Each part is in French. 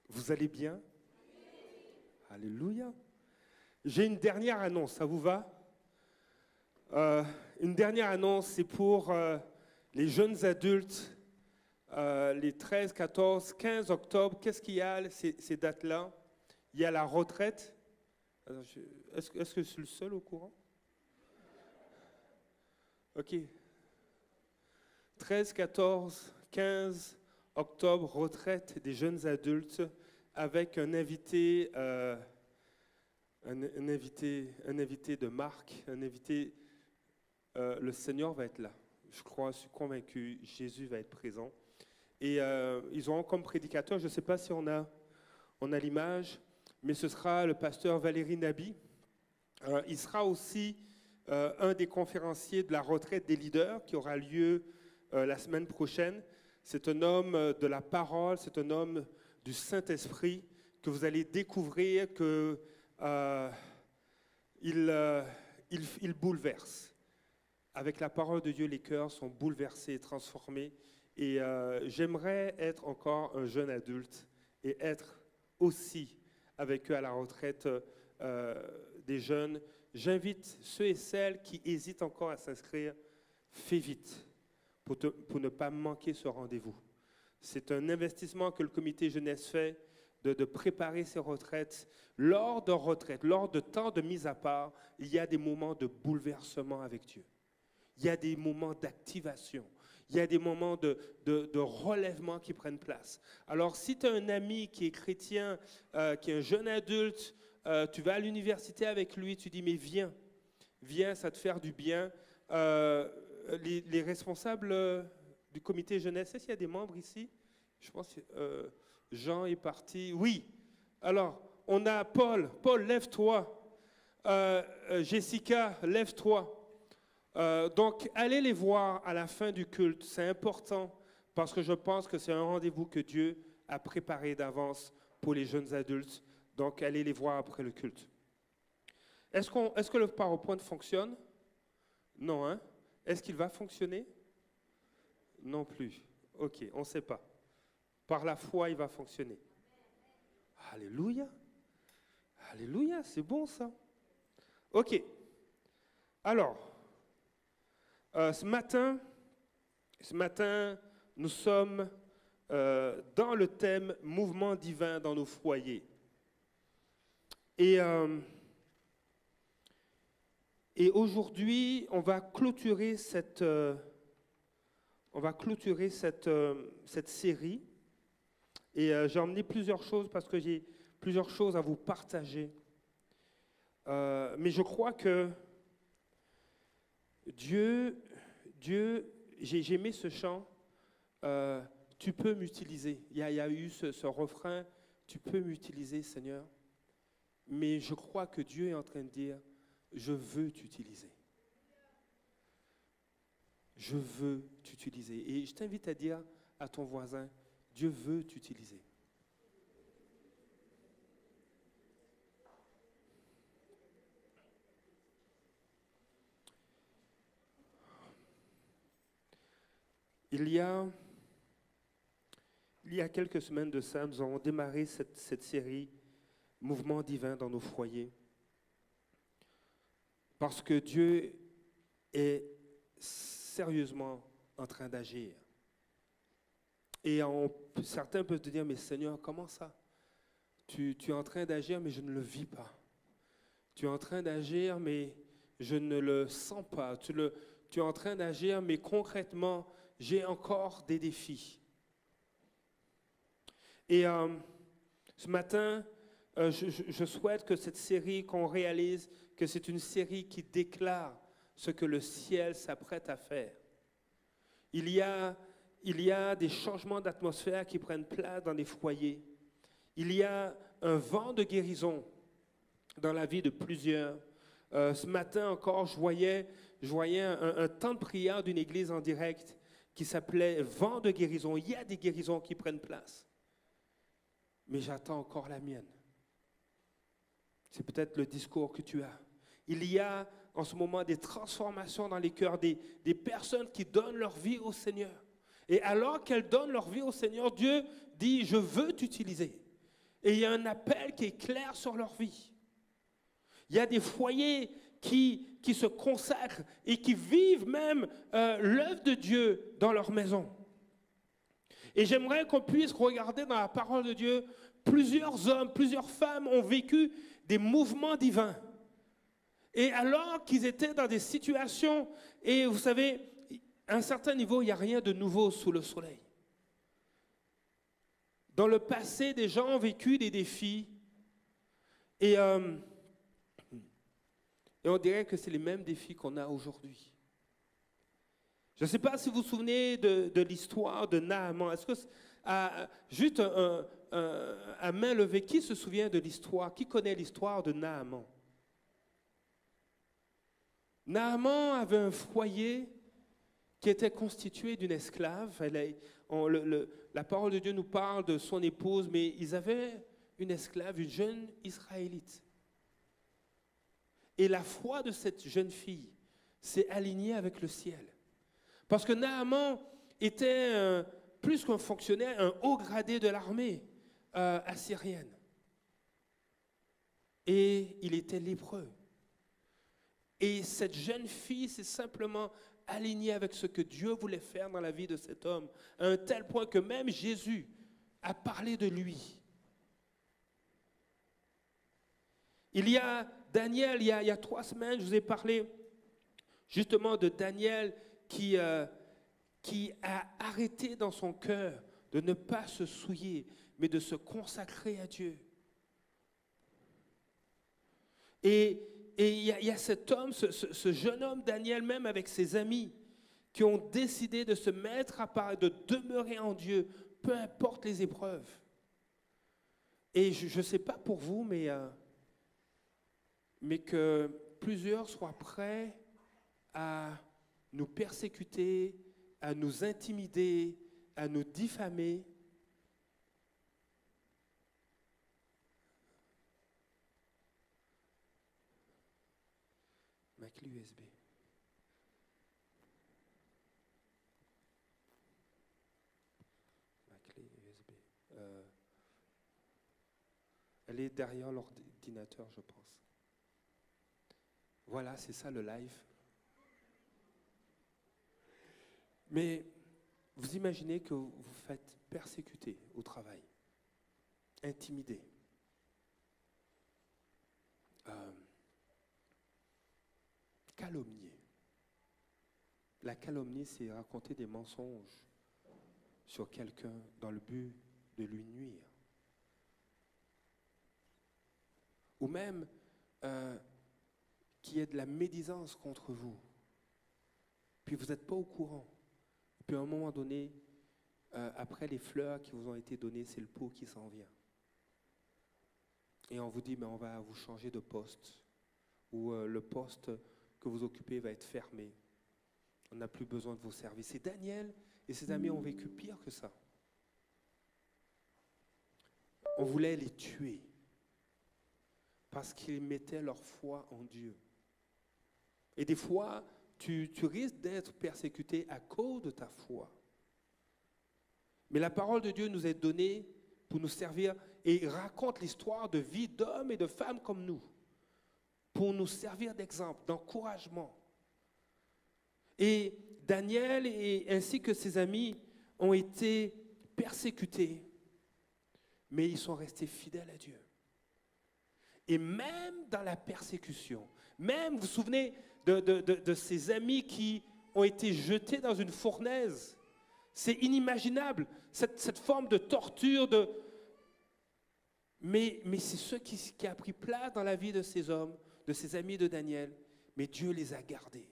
Vous allez bien? Alléluia. J'ai une dernière annonce, ça vous va? Une dernière annonce, c'est pour les jeunes adultes, les 13, 14, 15 octobre. Qu'est-ce qu'il y a ces dates-là? Il y a la retraite. Est-ce que je suis le seul au courant? OK. 13, 14, 15 octobre, retraite des jeunes adultes avec un invité, un invité de marque, un invité. Le Seigneur va être là. Je suis convaincu, Jésus va être présent. Et ils auront comme prédicateur, je ne sais pas si on a l'image, mais ce sera le pasteur Valérie Nabi. Il sera aussi un des conférenciers de la retraite des leaders qui aura lieu la semaine prochaine. C'est un homme de la parole, c'est un homme du Saint-Esprit que vous allez découvrir que il bouleverse. Avec la parole de Dieu, les cœurs sont bouleversés, transformés. Et j'aimerais être encore un jeune adulte et être aussi avec eux à la retraite des jeunes. J'invite ceux et celles qui hésitent encore à s'inscrire, fais vite pour ne pas manquer ce rendez-vous. C'est un investissement que le comité jeunesse fait de préparer ces retraites. Lors de retraites, lors de temps de mise à part, il y a des moments de bouleversement avec Dieu. Il y a des moments d'activation. Il y a des moments de relèvement qui prennent place. Alors, si tu as un ami qui est chrétien, qui est un jeune adulte, tu vas à l'université avec lui, tu dis, mais viens, ça te faire du bien. Les responsables du comité jeunesse, est-ce qu'il y a des membres ici? Je pense que Jean est parti. Oui. Alors, on a Paul. Paul, lève-toi. Jessica, lève-toi. Donc, allez les voir à la fin du culte. C'est important parce que je pense que c'est un rendez-vous que Dieu a préparé d'avance pour les jeunes adultes. Donc, allez les voir après le culte. Est-ce que le PowerPoint fonctionne? Non, hein? Est-ce qu'il va fonctionner? Non plus. OK, on ne sait pas. Par la foi, il va fonctionner. Alléluia. Alléluia, c'est bon ça. OK. Alors, ce matin, nous sommes dans le thème mouvement divin dans nos foyers. Et aujourd'hui, on va clôturer cette série. Et j'ai emmené plusieurs choses parce que j'ai plusieurs choses à vous partager. Mais je crois que Dieu, j'ai aimé ce chant, tu peux m'utiliser. Il y a eu ce refrain, tu peux m'utiliser, Seigneur. Mais je crois que Dieu est en train de dire, je veux t'utiliser. Je veux t'utiliser. Et je t'invite à dire à ton voisin, Dieu veut t'utiliser. Il y a quelques semaines de ça, nous avons démarré cette série Mouvement divin dans nos foyers. Parce que Dieu est sérieusement en train d'agir. Et certains peuvent te dire, mais Seigneur, comment ça? Tu es en train d'agir, mais je ne le vis pas. Tu es en train d'agir, mais je ne le sens pas. Tu es en train d'agir, mais concrètement, j'ai encore des défis. Et ce matin, je souhaite que cette série, qu'on réalise que c'est une série qui déclare ce que le ciel s'apprête à faire. Il y a des changements d'atmosphère qui prennent place dans les foyers. Il y a un vent de guérison dans la vie de plusieurs. Ce matin encore, je voyais un temps de prière d'une église en direct qui s'appelait Vent de guérison. Il y a des guérisons qui prennent place. Mais j'attends encore la mienne. C'est peut-être le discours que tu as. Il y a en ce moment des transformations dans les cœurs des personnes qui donnent leur vie au Seigneur. Et alors qu'elles donnent leur vie au Seigneur, Dieu dit, je veux t'utiliser. Et il y a un appel qui est clair sur leur vie. Il y a des foyers qui se consacrent et qui vivent même l'œuvre de Dieu dans leur maison. Et j'aimerais qu'on puisse regarder dans la parole de Dieu, plusieurs hommes, plusieurs femmes ont vécu des mouvements divins. Et alors qu'ils étaient dans des situations, et vous savez, à un certain niveau, il n'y a rien de nouveau sous le soleil. Dans le passé, des gens ont vécu des défis, et on dirait que c'est les mêmes défis qu'on a aujourd'hui. Je ne sais pas si vous vous souvenez de l'histoire de Naaman. Est-ce que, juste à main levée, qui se souvient de l'histoire? Qui connaît l'histoire de Naaman? Naaman avait un foyer qui était constitué d'une esclave. La parole de Dieu nous parle de son épouse, mais ils avaient une esclave, une jeune Israélite. Et la foi de cette jeune fille s'est alignée avec le ciel. Parce que Naaman était plus qu'un fonctionnaire, un haut gradé de l'armée assyrienne. Et il était lépreux. Et cette jeune fille s'est simplement alignée avec ce que Dieu voulait faire dans la vie de cet homme, à un tel point que même Jésus a parlé de lui. Il y a Daniel, il y a 3 semaines, je vous ai parlé justement de Daniel qui a arrêté dans son cœur de ne pas se souiller, mais de se consacrer à Dieu. Et il y a cet homme, ce jeune homme Daniel, même avec ses amis, qui ont décidé de se mettre à part, de demeurer en Dieu, peu importe les épreuves. Et je ne sais pas pour vous, mais que plusieurs soient prêts à nous persécuter, à nous intimider, à nous diffamer. Ma clé USB. Ma clé USB. Elle est derrière l'ordinateur, je pense. Voilà, c'est ça le live. Mais vous imaginez que vous vous faites persécuter au travail, intimider. Calomnier. La calomnie, c'est raconter des mensonges sur quelqu'un dans le but de lui nuire. Ou même qu'il y ait de la médisance contre vous. Puis vous n'êtes pas au courant. Puis à un moment donné, après les fleurs qui vous ont été données, c'est le pot qui s'en vient. Et on vous dit, mais on va vous changer de poste. Ou le poste que vous occupez va être fermé. On n'a plus besoin de vos services. Et Daniel et ses amis ont vécu pire que ça. On voulait les tuer parce qu'ils mettaient leur foi en Dieu. Et des fois, tu risques d'être persécuté à cause de ta foi. Mais la parole de Dieu nous est donnée pour nous servir et raconte l'histoire de vie d'hommes et de femmes comme nous, pour nous servir d'exemple, d'encouragement. Et Daniel ainsi que ses amis ont été persécutés, mais ils sont restés fidèles à Dieu. Et même dans la persécution, même, vous vous souvenez de ces ces qui ont été jetés dans une fournaise. C'est inimaginable, cette forme de torture. Mais c'est ce qui a pris place dans la vie de ces hommes, de ces amis de Daniel. Mais Dieu les a gardés.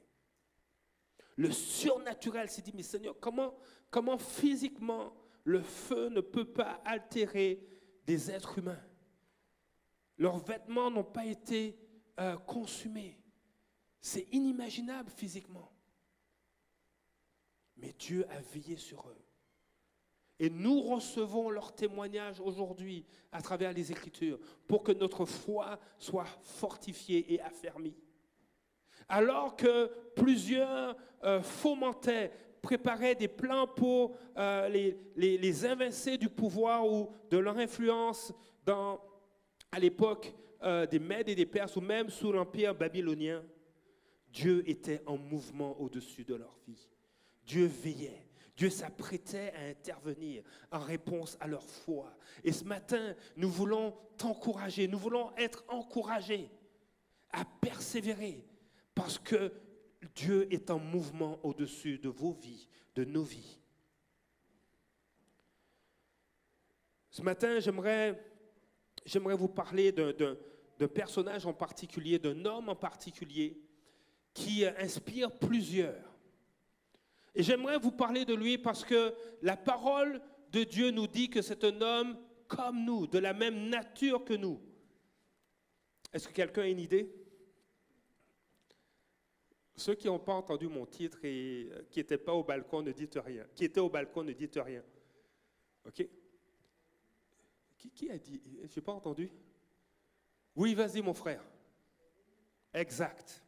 Le surnaturel s'est dit, mais Seigneur, comment physiquement le feu ne peut pas altérer des êtres humains? Leurs vêtements n'ont pas été consumés. C'est inimaginable physiquement. Mais Dieu a veillé sur eux. Et nous recevons leur témoignage aujourd'hui à travers les Écritures pour que notre foi soit fortifiée et affermie. Alors que plusieurs fomentaient, préparaient des plans pour les évincer du pouvoir ou de leur influence à l'époque des Mèdes et des Perses ou même sous l'Empire babylonien, Dieu était en mouvement au-dessus de leur vie. Dieu veillait. Dieu s'apprêtait à intervenir en réponse à leur foi. Et ce matin, nous voulons t'encourager, nous voulons être encouragés à persévérer parce que Dieu est en mouvement au-dessus de vos vies, de nos vies. Ce matin, j'aimerais vous parler d'un personnage en particulier, d'un homme en particulier qui inspire plusieurs. Et j'aimerais vous parler de lui parce que la parole de Dieu nous dit que c'est un homme comme nous, de la même nature que nous. Est-ce que quelqu'un a une idée? Ceux qui n'ont pas entendu mon titre et qui n'étaient pas au balcon, ne dites rien. Qui étaient au balcon, ne dites rien. OK? Qui a dit? Je n'ai pas entendu. Oui, vas-y, mon frère. Exact.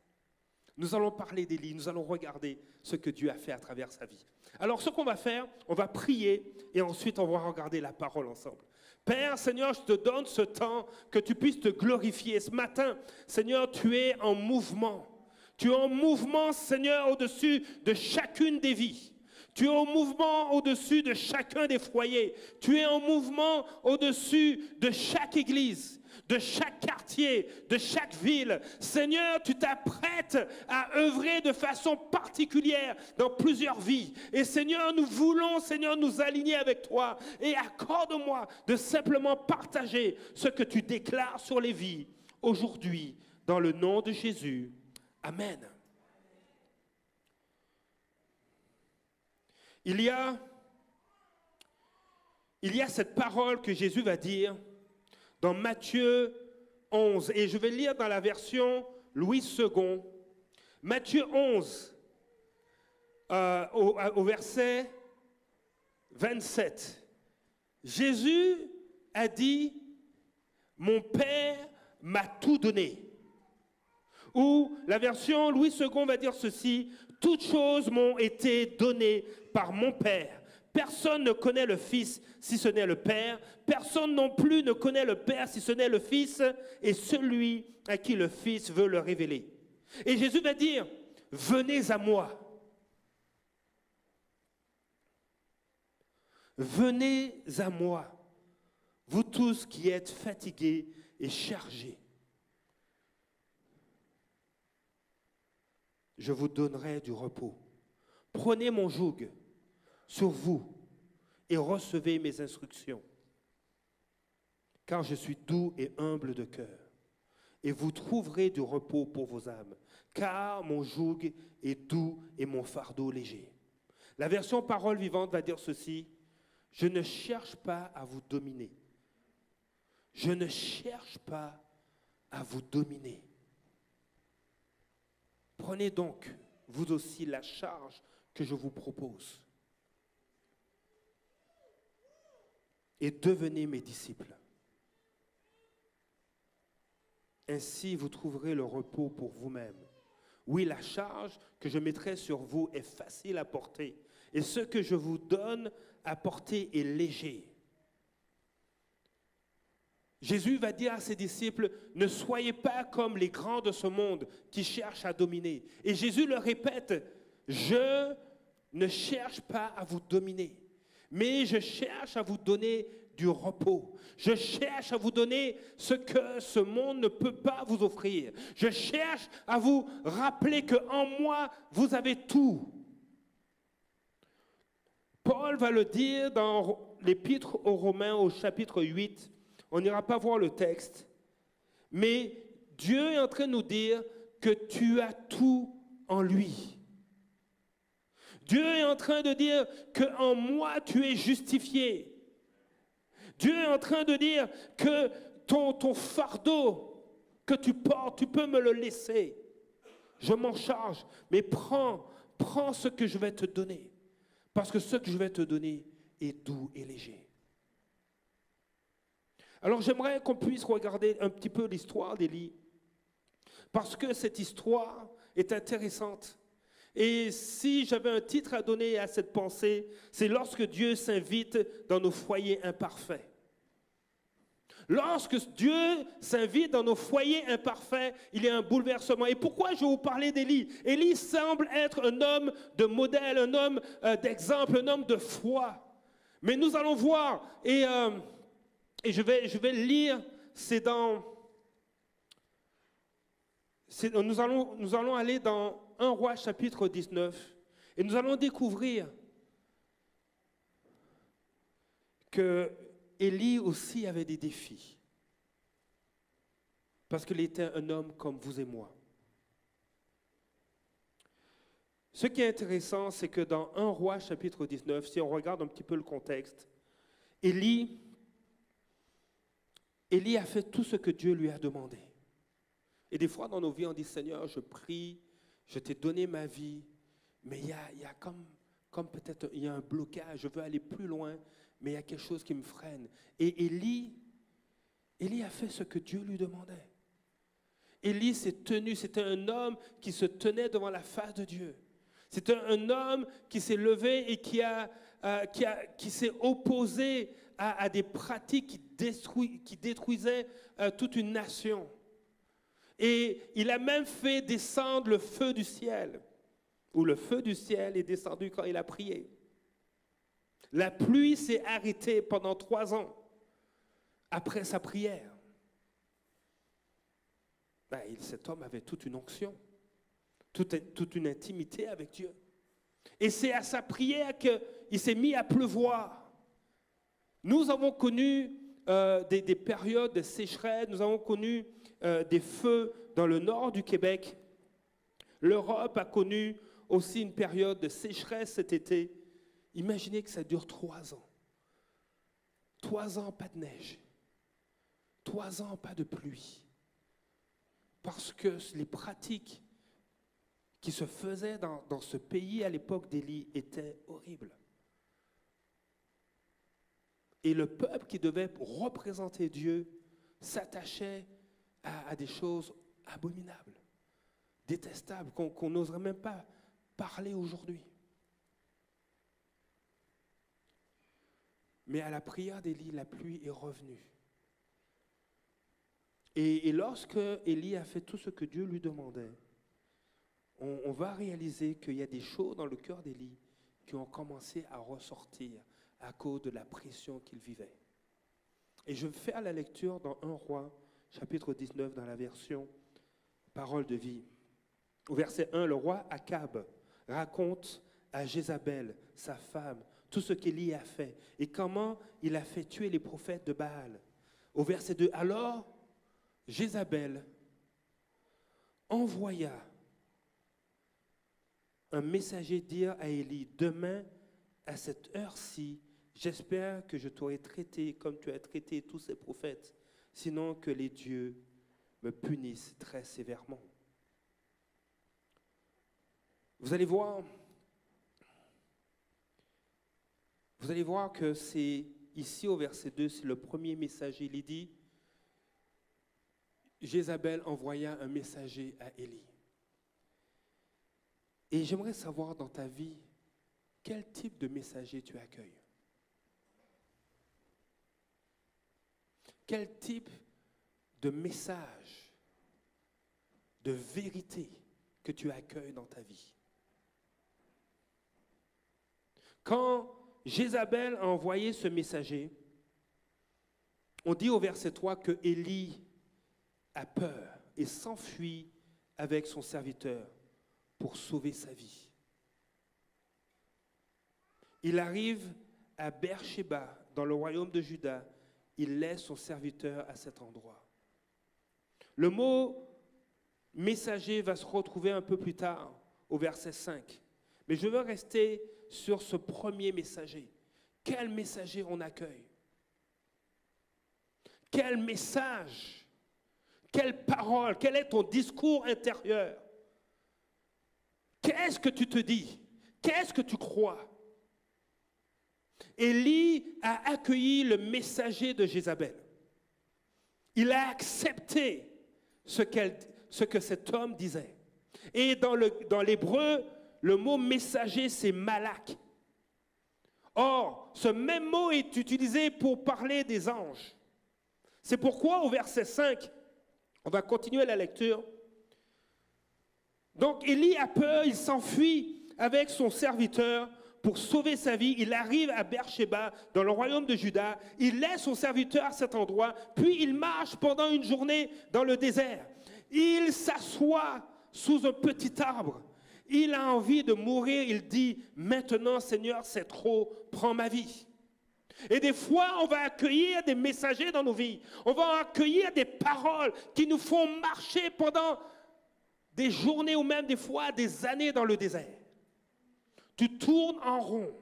Nous allons parler d'Élie, nous allons regarder ce que Dieu a fait à travers sa vie. Alors, ce qu'on va faire, on va prier et ensuite on va regarder la parole ensemble. Père, Seigneur, je te donne ce temps que tu puisses te glorifier. Ce matin, Seigneur, tu es en mouvement. Tu es en mouvement, Seigneur, au-dessus de chacune des vies. Tu es en mouvement au-dessus de chacun des foyers. Tu es en mouvement au-dessus de chaque église, de chaque quartier, de chaque ville. Seigneur, tu t'apprêtes à œuvrer de façon particulière dans plusieurs vies. Et Seigneur, nous voulons, Seigneur, nous aligner avec toi. Et accorde-moi de simplement partager ce que tu déclares sur les vies aujourd'hui, dans le nom de Jésus. Amen. Il y a cette parole que Jésus va dire dans Matthieu 11. Et je vais lire dans la version Louis II. Matthieu 11, au verset 27. Jésus a dit, « Mon Père m'a tout donné. » Ou la version Louis II va dire ceci, « Toutes choses m'ont été données par mon Père. Personne ne connaît le Fils si ce n'est le Père. Personne non plus ne connaît le Père si ce n'est le Fils et celui à qui le Fils veut le révéler. » Et Jésus va dire, « Venez à moi. Venez à moi, vous tous qui êtes fatigués et chargés. Je vous donnerai du repos. Prenez mon joug sur vous et recevez mes instructions. Car je suis doux et humble de cœur, et vous trouverez du repos pour vos âmes. Car mon joug est doux et mon fardeau léger. » La version Parole vivante va dire ceci, « Je ne cherche pas à vous dominer. Je ne cherche pas à vous dominer. Prenez donc, vous aussi, la charge que je vous propose et devenez mes disciples. Ainsi, vous trouverez le repos pour vous-même. Oui, la charge que je mettrai sur vous est facile à porter, et ce que je vous donne à porter est léger. » Jésus va dire à ses disciples, « Ne soyez pas comme les grands de ce monde qui cherchent à dominer. » Et Jésus leur répète, « Je ne cherche pas à vous dominer, mais je cherche à vous donner du repos. Je cherche à vous donner ce que ce monde ne peut pas vous offrir. Je cherche à vous rappeler qu'en moi, vous avez tout. » Paul va le dire dans l'Épître aux Romains au chapitre 8. On n'ira pas voir le texte. Mais Dieu est en train de nous dire que tu as tout en lui. Dieu est en train de dire qu'en moi, tu es justifié. Dieu est en train de dire que ton fardeau que tu portes, tu peux me le laisser. Je m'en charge, mais prends ce que je vais te donner. Parce que ce que je vais te donner est doux et léger. Alors j'aimerais qu'on puisse regarder un petit peu l'histoire d'Élie. Parce que cette histoire est intéressante. Et si j'avais un titre à donner à cette pensée, c'est lorsque Dieu s'invite dans nos foyers imparfaits. Lorsque Dieu s'invite dans nos foyers imparfaits, il y a un bouleversement. Et pourquoi je vais vous parler d'Élie? Élie semble être un homme de modèle, un homme d'exemple, un homme de foi. Mais nous allons voir, et je vais lire, nous allons aller dans 1 Roi chapitre 19, et nous allons découvrir que Élie aussi avait des défis, parce qu'il était un homme comme vous et moi. Ce qui est intéressant, c'est que dans 1 Roi chapitre 19, si on regarde un petit peu le contexte, Élie a fait tout ce que Dieu lui a demandé. Et des fois dans nos vies, on dit, Seigneur, je prie, je t'ai donné ma vie, mais il y a comme peut-être il y a un blocage, je veux aller plus loin, mais il y a quelque chose qui me freine. Et Élie a fait ce que Dieu lui demandait. Élie s'est tenu, c'était un homme qui se tenait devant la face de Dieu. C'était un homme qui s'est levé et qui s'est opposé à des pratiques qui détruisaient toute une nation. Et il a même fait descendre le feu du ciel, où le feu du ciel est descendu quand il a prié. La pluie s'est arrêtée pendant 3 ans après sa prière. Cet homme avait toute une onction, toute une intimité avec Dieu. Et c'est à sa prière qu'il s'est mis à pleuvoir. Nous avons connu des périodes de sécheresse, nous avons connu des feux dans le nord du Québec. L'Europe a connu aussi une période de sécheresse cet été. Imaginez que ça dure 3 ans. 3 ans, pas de neige. 3 ans, pas de pluie. Parce que les pratiques qui se faisaient dans ce pays à l'époque d'Élie étaient horribles. Et le peuple qui devait représenter Dieu s'attachait à des choses abominables, détestables, qu'on n'oserait même pas parler aujourd'hui. Mais à la prière d'Élie, la pluie est revenue. Et lorsque Élie a fait tout ce que Dieu lui demandait, on va réaliser qu'il y a des choses dans le cœur d'Élie qui ont commencé à ressortir à cause de la pression qu'il vivait. Et je vais faire la lecture dans 1 Roi, chapitre 19, dans la version Parole de vie. Au verset 1, le roi Akab raconte à Jézabel, sa femme, tout ce qu'Élie a fait et comment il a fait tuer les prophètes de Baal. Au verset 2, alors Jézabel envoya un messager dire à Élie, demain à cette heure-ci, j'espère que je t'aurai traité comme tu as traité tous ces prophètes, sinon que les dieux me punissent très sévèrement. Vous allez voir que c'est ici au verset 2, c'est le premier messager. Il dit, Jézabel envoya un messager à Élie. Et j'aimerais savoir dans ta vie, quel type de messager tu accueilles? Quel type de message, de vérité que tu accueilles dans ta vie? Quand Jézabel a envoyé ce messager, on dit au verset 3 que Élie a peur et s'enfuit avec son serviteur pour sauver sa vie. Il arrive à Beersheba, dans le royaume de Juda. Il laisse son serviteur à cet endroit. Le mot messager va se retrouver un peu plus tard, au verset 5. Mais je veux rester sur ce premier messager. Quel messager on accueille? Quel message? Quelle parole? Quel est ton discours intérieur? Qu'est-ce que tu te dis? Qu'est-ce que tu crois? Élie a accueilli le messager de Jézabel. Il a accepté ce que cet homme disait. Et dans l'hébreu, le mot messager, c'est malak. Or, ce même mot est utilisé pour parler des anges. C'est pourquoi au verset 5, on va continuer la lecture. Donc Élie a peur, il s'enfuit avec son serviteur pour sauver sa vie. Il arrive à Beersheba, dans le royaume de Juda. Il laisse son serviteur à cet endroit, puis il marche pendant une journée dans le désert. Il s'assoit sous un petit arbre. Il a envie de mourir. Il dit, maintenant Seigneur, c'est trop, prends ma vie. Et des fois, on va accueillir des messagers dans nos vies. On va accueillir des paroles qui nous font marcher pendant des journées ou même des fois des années dans le désert. Tu tournes en rond.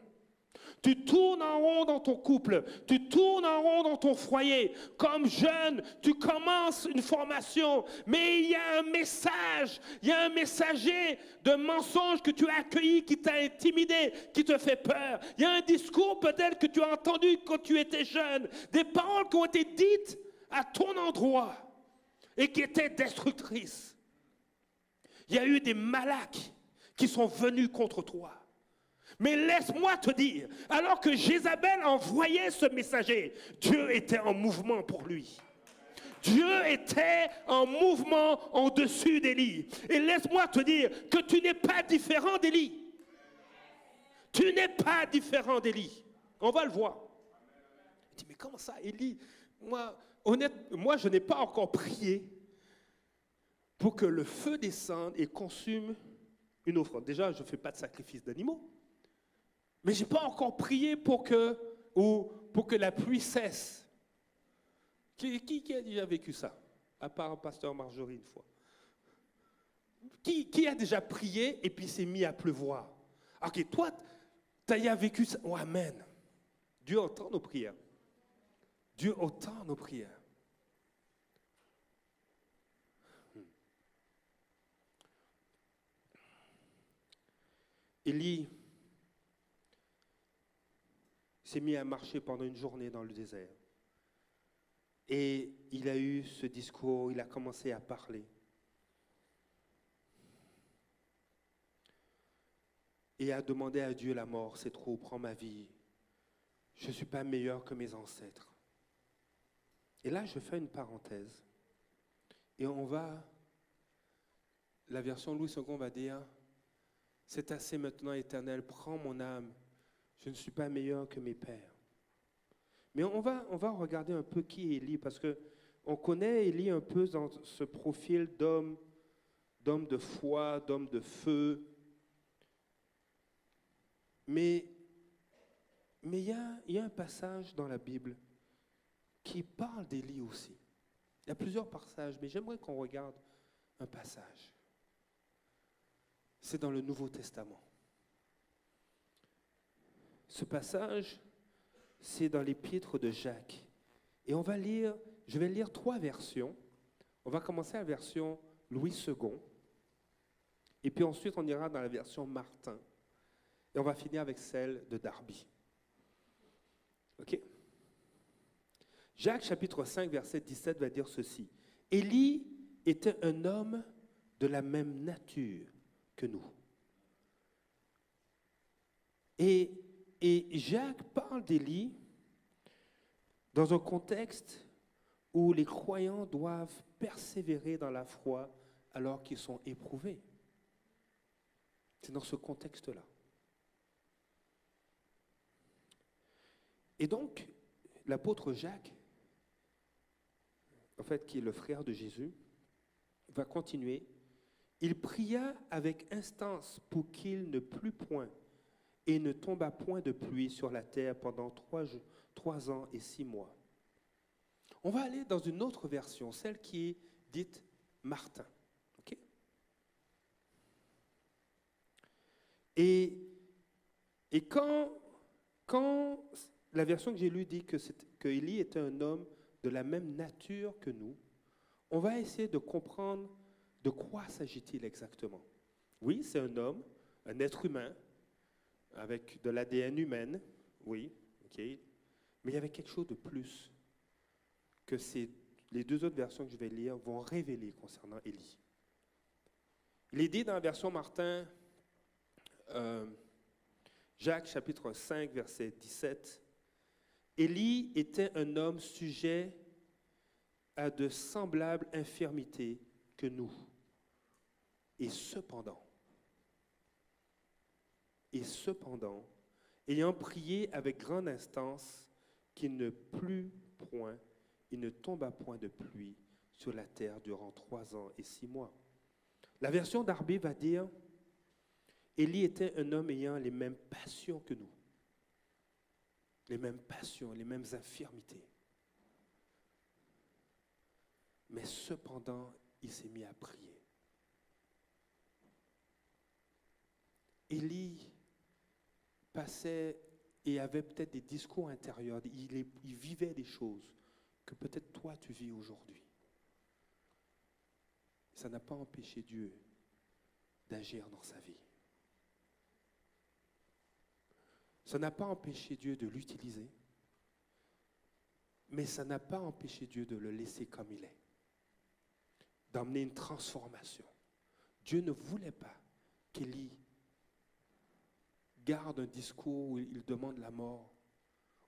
Tu tournes en rond dans ton couple. Tu tournes en rond dans ton foyer. Comme jeune, tu commences une formation, mais il y a un message, il y a un messager de mensonge que tu as accueilli, qui t'a intimidé, qui te fait peur. Il y a un discours peut-être que tu as entendu quand tu étais jeune, des paroles qui ont été dites à ton endroit et qui étaient destructrices. Il y a eu des malaks qui sont venus contre toi. Mais laisse-moi te dire, alors que Jézabel envoyait ce messager, Dieu était en mouvement pour lui. Dieu était en mouvement en-dessus d'Élie. Et laisse-moi te dire que tu n'es pas différent d'Élie. Tu n'es pas différent d'Élie. On va le voir. Il dit, mais comment ça, Élie? Moi, je n'ai pas encore prié pour que le feu descende et consume une offrande. Déjà, je ne fais pas de sacrifice d'animaux. Mais je n'ai pas encore prié pour que la pluie cesse. Qui a déjà vécu ça? À part pasteur Marjorie une fois. Qui a déjà prié et puis s'est mis à pleuvoir? Ok, toi, tu as vécu ça. Oh, amen. Dieu entend nos prières. Dieu entend nos prières. Élie s'est mis à marcher pendant une journée dans le désert. Et il a eu ce discours, il a commencé à parler. Et a demandé à Dieu la mort, c'est trop, prends ma vie. Je ne suis pas meilleur que mes ancêtres. Et là, je fais une parenthèse. Et la version Louis II va dire, c'est assez maintenant, Éternel, prends mon âme. Je ne suis pas meilleur que mes pères. Mais on va regarder un peu qui est Élie, parce qu'on connaît Élie un peu dans ce profil d'homme de foi, d'homme de feu. Mais il y a un passage dans la Bible qui parle d'Élie aussi. Il y a plusieurs passages, mais j'aimerais qu'on regarde un passage. C'est dans le Nouveau Testament. Ce passage, c'est dans l'épître de Jacques. Et je vais lire 3 versions. On va commencer à la version Louis II. Et puis ensuite, on ira dans la version Martin. Et on va finir avec celle de Darby. OK? Jacques, chapitre 5, verset 17, va dire ceci. Élie était un homme de la même nature que nous. Et Jacques parle d'Élie dans un contexte où les croyants doivent persévérer dans la foi alors qu'ils sont éprouvés. C'est dans ce contexte-là. Et donc, l'apôtre Jacques, en fait, qui est le frère de Jésus, va continuer. Il pria avec instance pour qu'il ne plût point et ne tomba point de pluie sur la terre pendant 3 ans et 6 mois. On va aller dans une autre version, celle qui est dite Martin. Okay? Et quand la version que j'ai lue dit que Élie était un homme de la même nature que nous, on va essayer de comprendre de quoi s'agit-il exactement. Oui, c'est un homme, un être humain, avec de l'ADN humain, oui, ok, mais il y avait quelque chose de plus que les 2 autres versions que je vais lire vont révéler concernant Élie. Il est dit dans la version Martin, euh, Jacques chapitre 5, verset 17. Élie était un homme sujet à de semblables infirmités que nous. Et cependant, ayant prié avec grande instance, qu'il ne plut point, il ne tomba point de pluie sur la terre durant 3 ans et 6 mois. La version d'Arbé va dire, Élie était un homme ayant les mêmes passions que nous, les mêmes passions, les mêmes infirmités. Mais cependant, il s'est mis à prier. Élie passait et avait peut-être des discours intérieurs, il vivait des choses que peut-être toi tu vis aujourd'hui. Ça n'a pas empêché Dieu d'agir dans sa vie. Ça n'a pas empêché Dieu de l'utiliser, mais ça n'a pas empêché Dieu de le laisser comme il est, d'emmener une transformation. Dieu ne voulait pas qu'Élie garde un discours où il demande la mort,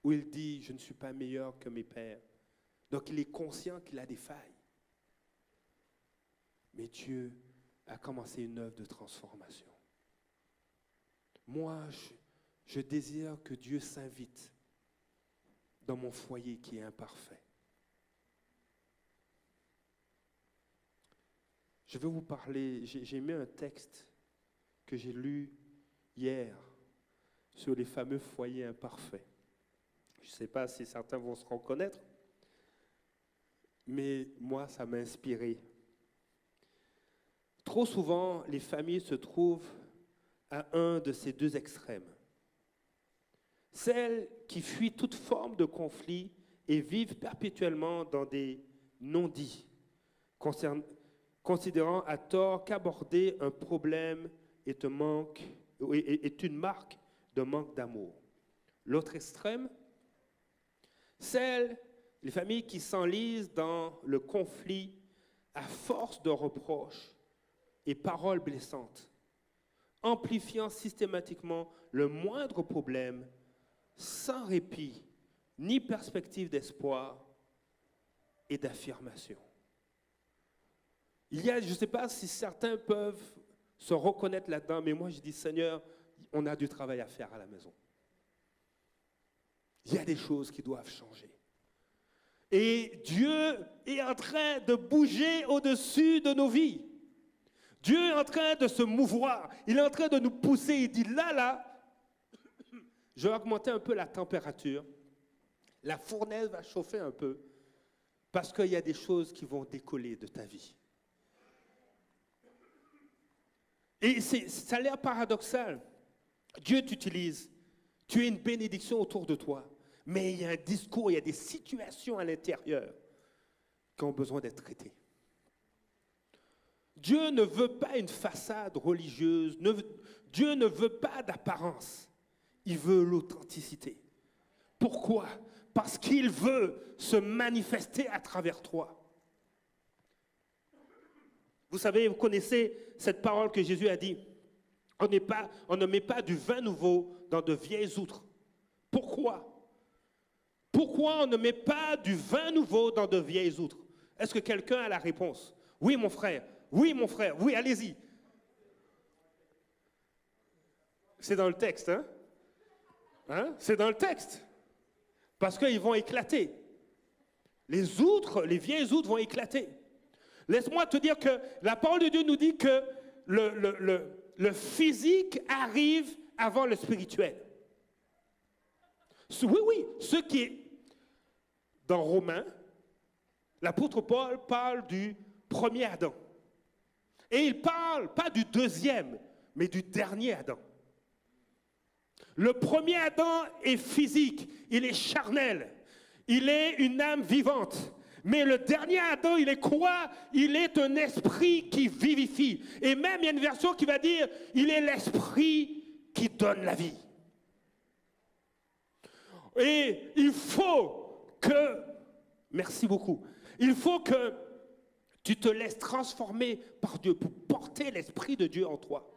où il dit « je ne suis pas meilleur que mes pères ». Donc il est conscient qu'il a des failles. Mais Dieu a commencé une œuvre de transformation. Moi, je désire que Dieu s'invite dans mon foyer qui est imparfait. Je vais vous parler, j'ai mis un texte que j'ai lu hier sur les fameux foyers imparfaits. Je ne sais pas si certains vont se reconnaître, mais moi, ça m'a inspiré. Trop souvent, les familles se trouvent à un de ces deux extrêmes. Celles qui fuient toute forme de conflit et vivent perpétuellement dans des non-dits, considérant à tort qu'aborder un problème est une marque de manque d'amour. L'autre extrême, les familles qui s'enlisent dans le conflit à force de reproches et paroles blessantes, amplifiant systématiquement le moindre problème sans répit, ni perspective d'espoir et d'affirmation. Je ne sais pas si certains peuvent se reconnaître là-dedans, mais moi je dis, Seigneur, on a du travail à faire à la maison. Il y a des choses qui doivent changer. Et Dieu est en train de bouger au-dessus de nos vies. Dieu est en train de se mouvoir. Il est en train de nous pousser. Il dit, là, je vais augmenter un peu la température. La fournaise va chauffer un peu parce qu'il y a des choses qui vont décoller de ta vie. Et ça a l'air paradoxal. Dieu t'utilise. Tu es une bénédiction autour de toi. Mais il y a un discours, il y a des situations à l'intérieur qui ont besoin d'être traitées. Dieu ne veut pas une façade religieuse. Dieu ne veut pas d'apparence. Il veut l'authenticité. Pourquoi? Parce qu'il veut se manifester à travers toi. Vous savez, vous connaissez cette parole que Jésus a dit. On ne met pas du vin nouveau dans de vieilles outres. Pourquoi? Pourquoi on ne met pas du vin nouveau dans de vieilles outres? Est-ce que quelqu'un a la réponse? Oui, mon frère. Oui, mon frère. Oui, allez-y. C'est dans le texte, hein? C'est dans le texte. Parce qu'ils vont éclater. Les outres, les vieilles outres vont éclater. Laisse-moi te dire que la parole de Dieu nous dit que le physique arrive avant le spirituel. Oui, ce qui est dans Romains, l'apôtre Paul parle du premier Adam. Et il parle pas du deuxième, mais du dernier Adam. Le premier Adam est physique, il est charnel, il est une âme vivante. Mais le dernier Adam, il est quoi? Il est un esprit qui vivifie. Et même, il y a une version qui va dire, il est l'esprit qui donne la vie. Et il faut que, merci beaucoup, il faut que tu te laisses transformer par Dieu pour porter l'esprit de Dieu en toi.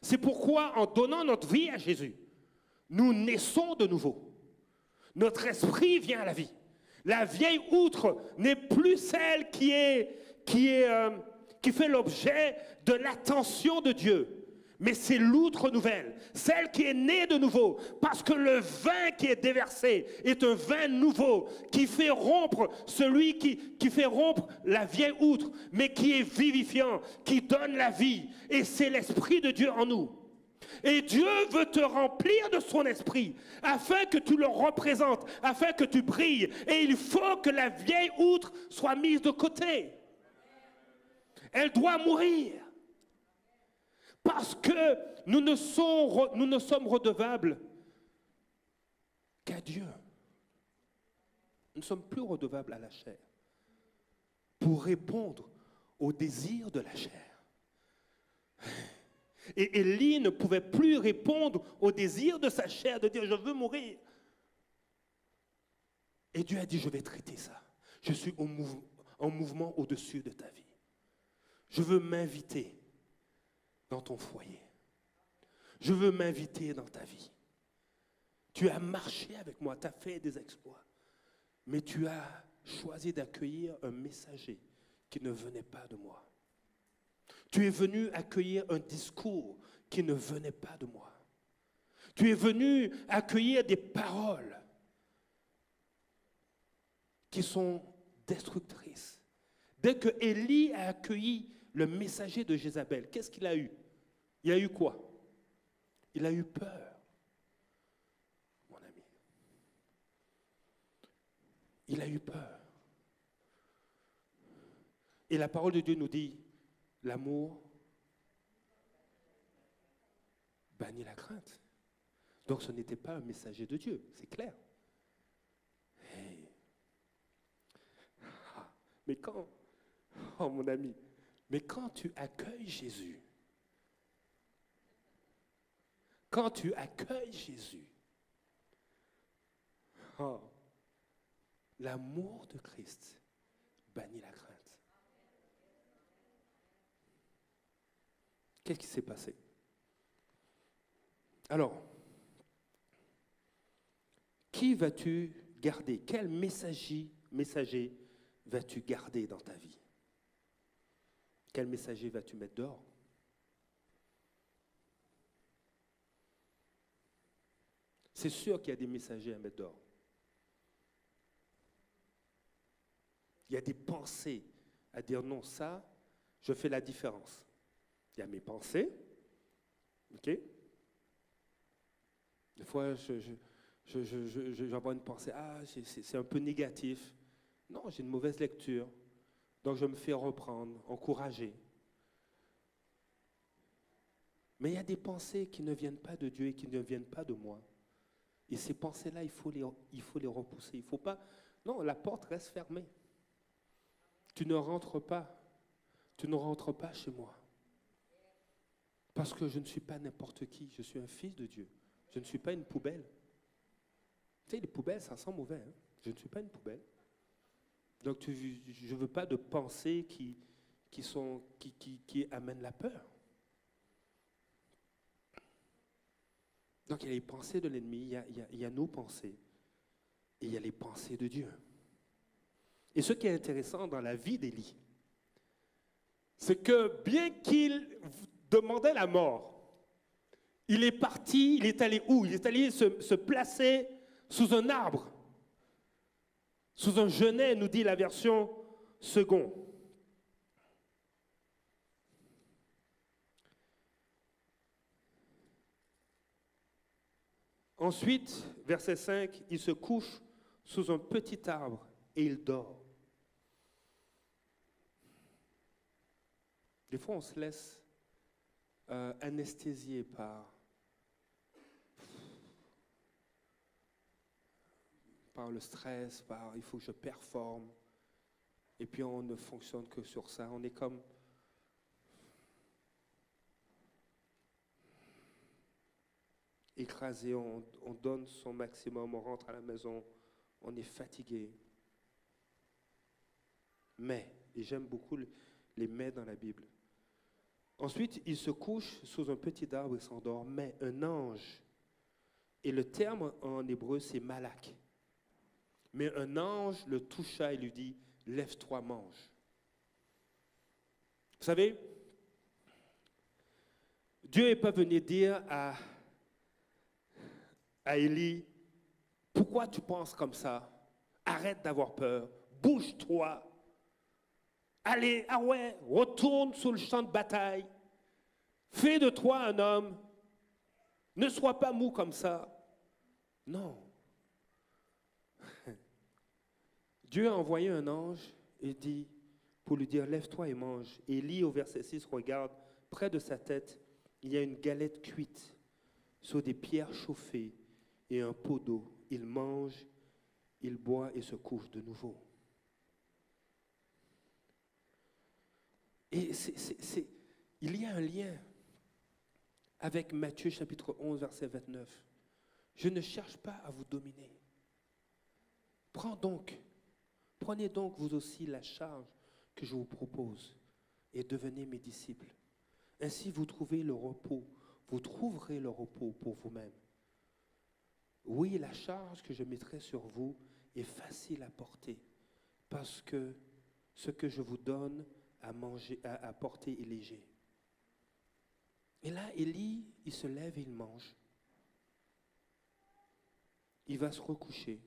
C'est pourquoi, en donnant notre vie à Jésus, nous naissons de nouveau. Notre esprit vient à la vie. La vieille outre n'est plus celle qui fait l'objet de l'attention de Dieu. Mais c'est l'outre nouvelle, celle qui est née de nouveau. Parce que le vin qui est déversé est un vin nouveau qui fait rompre qui fait rompre la vieille outre, mais qui est vivifiant, qui donne la vie. Et c'est l'Esprit de Dieu en nous. Et Dieu veut te remplir de son esprit afin que tu le représentes, afin que tu brilles. Et il faut que la vieille outre soit mise de côté. Elle doit mourir. Parce que nous ne sommes redevables qu'à Dieu. Nous ne sommes plus redevables à la chair pour répondre aux désirs de la chair. Et Élie ne pouvait plus répondre aux désirs de sa chair, de dire « je veux mourir ». Et Dieu a dit « je vais traiter ça. Je suis en mouvement au-dessus de ta vie. Je veux m'inviter dans ton foyer. Je veux m'inviter dans ta vie. Tu as marché avec moi, tu as fait des exploits, mais tu as choisi d'accueillir un messager qui ne venait pas de moi. Tu es venu accueillir un discours qui ne venait pas de moi. Tu es venu accueillir des paroles qui sont destructrices. Dès que Élie a accueilli le messager de Jézabel, qu'est-ce qu'il a eu? Il a eu quoi? Il a eu peur, mon ami. Il a eu peur. Et la parole de Dieu nous dit, l'amour bannit la crainte. Donc ce n'était pas un messager de Dieu, c'est clair. Hey. Mais quand, oh mon ami, mais quand tu accueilles Jésus, oh, l'amour de Christ bannit la crainte. Qu'est-ce qui s'est passé? Alors, qui vas-tu garder? Quel messager vas-tu garder dans ta vie? Quel messager vas-tu mettre dehors? C'est sûr qu'il y a des messagers à mettre dehors. Il y a des pensées à dire non, ça, je fais la différence. Il y a mes pensées, ok? Des fois, j'envoie une pensée, c'est un peu négatif. Non, j'ai une mauvaise lecture. Donc, je me fais reprendre, encourager. Mais il y a des pensées qui ne viennent pas de Dieu et qui ne viennent pas de moi. Et ces pensées-là, il faut les repousser. Il faut pas... Non, la porte reste fermée. Tu ne rentres pas. Tu ne rentres pas chez moi. Parce que je ne suis pas n'importe qui. Je suis un fils de Dieu. Je ne suis pas une poubelle. Tu sais, les poubelles, ça sent mauvais. Hein? Je ne suis pas une poubelle. Donc, je ne veux pas de pensées qui amènent la peur. Donc, il y a les pensées de l'ennemi, il y a nos pensées, et il y a les pensées de Dieu. Et ce qui est intéressant dans la vie d'Élie, c'est que bien qu'il demandait la mort, il est parti, il est allé où? Il est allé se placer sous un arbre, sous un genêt, nous dit la version seconde. Ensuite, verset 5, il se couche sous un petit arbre et il dort. Des fois, on se laisse anesthésier par le stress, il faut que je performe. Et puis, on ne fonctionne que sur ça. On est comme... écrasé, on donne son maximum, on rentre à la maison, on est fatigué. Mais, et j'aime beaucoup les mais dans la Bible, Ensuite, il se couche sous un petit arbre et s'endort, mais un ange, et le terme en hébreu, c'est malak. Mais un ange le toucha et lui dit, lève-toi, mange. Vous savez, Dieu n'est pas venu dire à Élie, pourquoi tu penses comme ça? Arrête d'avoir peur, bouge-toi. Allez, ah ouais, retourne sur le champ de bataille. Fais de toi un homme. Ne sois pas mou comme ça. Non. Dieu a envoyé un ange et dit, pour lui dire, lève-toi et mange. Élie, au verset 6, regarde, près de sa tête, il y a une galette cuite sur des pierres chauffées et un pot d'eau. Il mange, il boit et se couche de nouveau. Et il y a un lien avec Matthieu chapitre 11, verset 29. Je ne cherche pas à vous dominer. Prenez donc vous aussi la charge que je vous propose et devenez mes disciples. Ainsi vous trouverez le repos pour vous-même. Oui, la charge que je mettrai sur vous est facile à porter, parce que ce que je vous donne à porter est léger. Et là, Élie, il se lève et il mange. Il va se recoucher.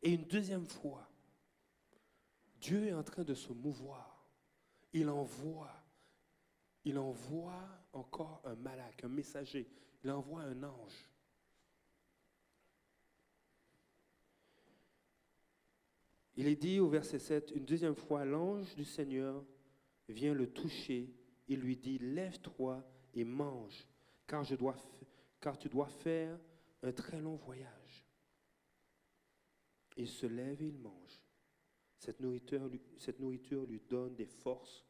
Et une deuxième fois, Dieu est en train de se mouvoir. Il envoie encore un malak, un messager. Il envoie un ange. Il est dit au verset 7, une deuxième fois, l'ange du Seigneur vient le toucher et lui dit, lève-toi et mange, car tu dois faire un très long voyage. Il se lève et il mange. Cette nourriture lui donne des forces.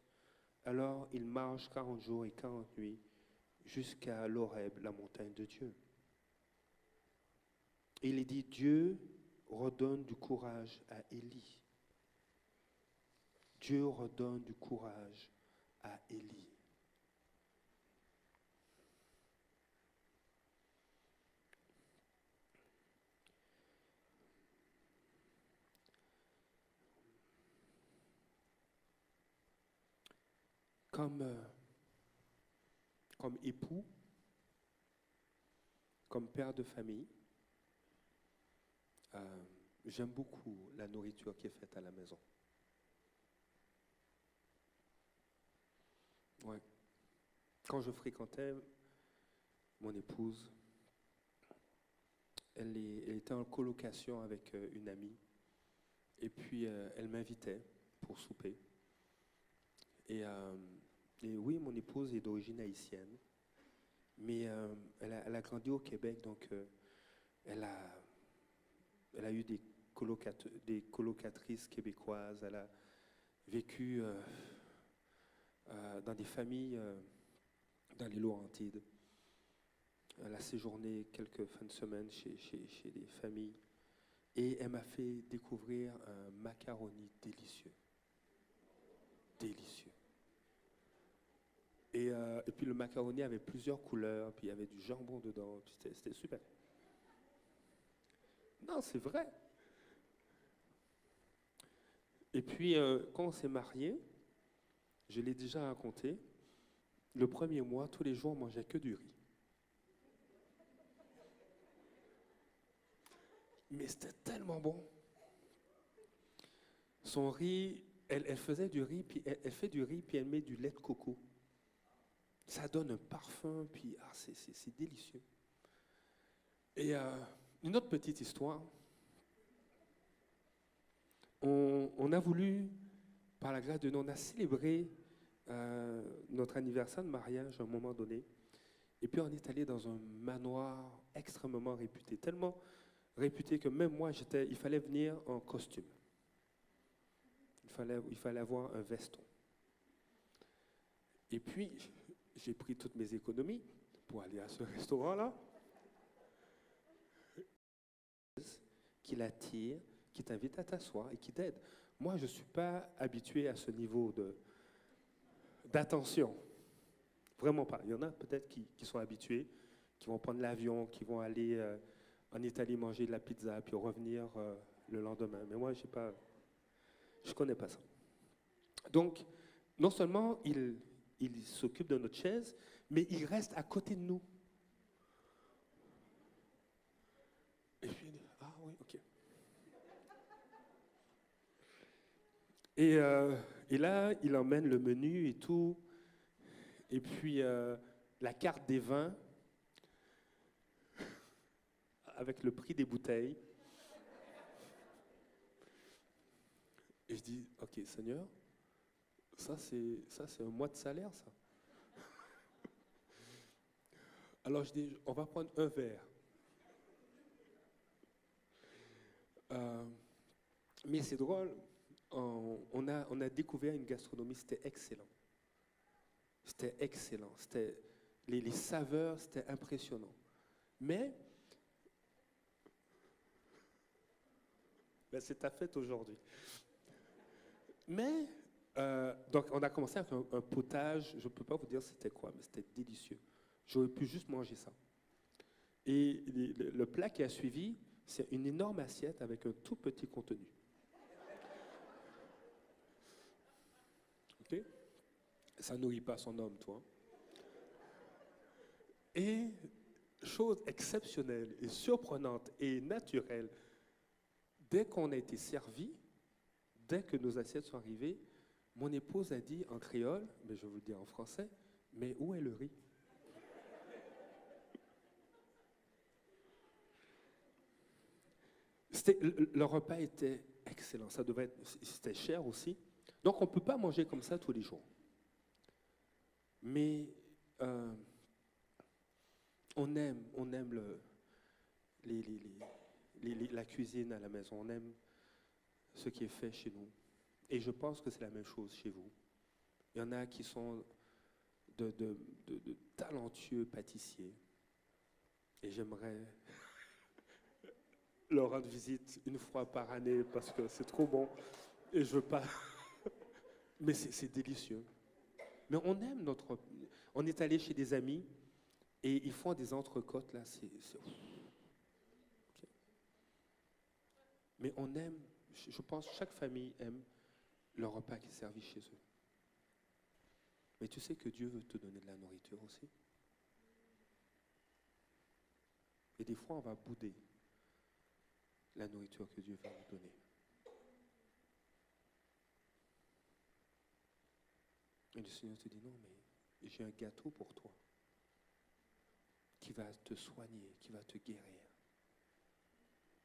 Alors il marche 40 jours et 40 nuits jusqu'à l'Horeb, la montagne de Dieu. Et il est dit, Dieu redonne du courage à Élie. Dieu redonne du courage à Élie. Comme époux, comme père de famille, j'aime beaucoup la nourriture qui est faite à la maison. Ouais. Quand je fréquentais mon épouse, elle était en colocation avec une amie, et puis elle m'invitait pour souper. Et oui, mon épouse est d'origine haïtienne, mais elle a grandi au Québec, donc elle a eu des colocatrices québécoises, elle a vécu dans des familles dans les Laurentides. Elle a séjourné quelques fins de semaine chez des familles et elle m'a fait découvrir un macaroni délicieux. Délicieux. Et puis le macaroni avait plusieurs couleurs, puis il y avait du jambon dedans, puis c'était super. Non, c'est vrai. Et puis quand on s'est mariés, je l'ai déjà raconté, le premier mois, tous les jours, on mangeait que du riz. Mais c'était tellement bon. Son riz, elle faisait du riz, puis elle fait du riz, puis elle met du lait de coco. Ça donne un parfum, puis c'est délicieux. Et une autre petite histoire. On a voulu, par la grâce de Dieu, on a célébré notre anniversaire de mariage à un moment donné. Et puis on est allé dans un manoir extrêmement réputé, tellement réputé que même moi, il fallait venir en costume. Il fallait avoir un veston. Et puis, j'ai pris toutes mes économies pour aller à ce restaurant-là. Qui l'attire, qui t'invite à t'asseoir et qui t'aide. Moi, je ne suis pas habitué à ce niveau d'attention. Vraiment pas. Il y en a peut-être qui sont habitués, qui vont prendre l'avion, qui vont aller en Italie manger de la pizza, puis revenir le lendemain. Mais moi, je connais pas ça. Donc, non seulement il s'occupe de notre chaise, mais il reste à côté de nous. Et puis il dit, ah oui, ok. Et là, il emmène le menu et tout. Et puis la carte des vins avec le prix des bouteilles. Et je dis, ok Seigneur, ça c'est un mois de salaire ça. Alors je dis, on va prendre un verre. Euh, mais c'est drôle, on a découvert une gastronomie, c'était excellent. C'était excellent. Les saveurs, c'était impressionnant. Mais, ben, c'est ta fête aujourd'hui. Mais, donc on a commencé avec un potage, je ne peux pas vous dire c'était quoi, mais c'était délicieux. J'aurais pu juste manger ça. Et le plat qui a suivi, c'est une énorme assiette avec un tout petit contenu. Ok? Ça nourrit pas son homme, toi. Et chose exceptionnelle et surprenante et naturelle, dès qu'on a été servi, dès que nos assiettes sont arrivées, mon épouse a dit en créole, mais je vais vous le dire en français, mais où est le riz? Le repas était excellent, c'était cher aussi. Donc on ne peut pas manger comme ça tous les jours. Mais euh, on aime la cuisine à la maison, on aime ce qui est fait chez nous. Et je pense que c'est la même chose chez vous. Il y en a qui sont de talentueux pâtissiers. Et j'aimerais leur rendre visite une fois par année parce que c'est trop bon. Et je veux pas. Mais c'est délicieux. Mais on aime notre. On est allé chez des amis et ils font des entrecôtes là. Ok. Mais on aime. Je pense que chaque famille aime le repas qui est servi chez eux. Mais tu sais que Dieu veut te donner de la nourriture aussi. Et des fois, on va bouder la nourriture que Dieu veut nous donner. Et le Seigneur te dit, non, mais j'ai un gâteau pour toi qui va te soigner, qui va te guérir.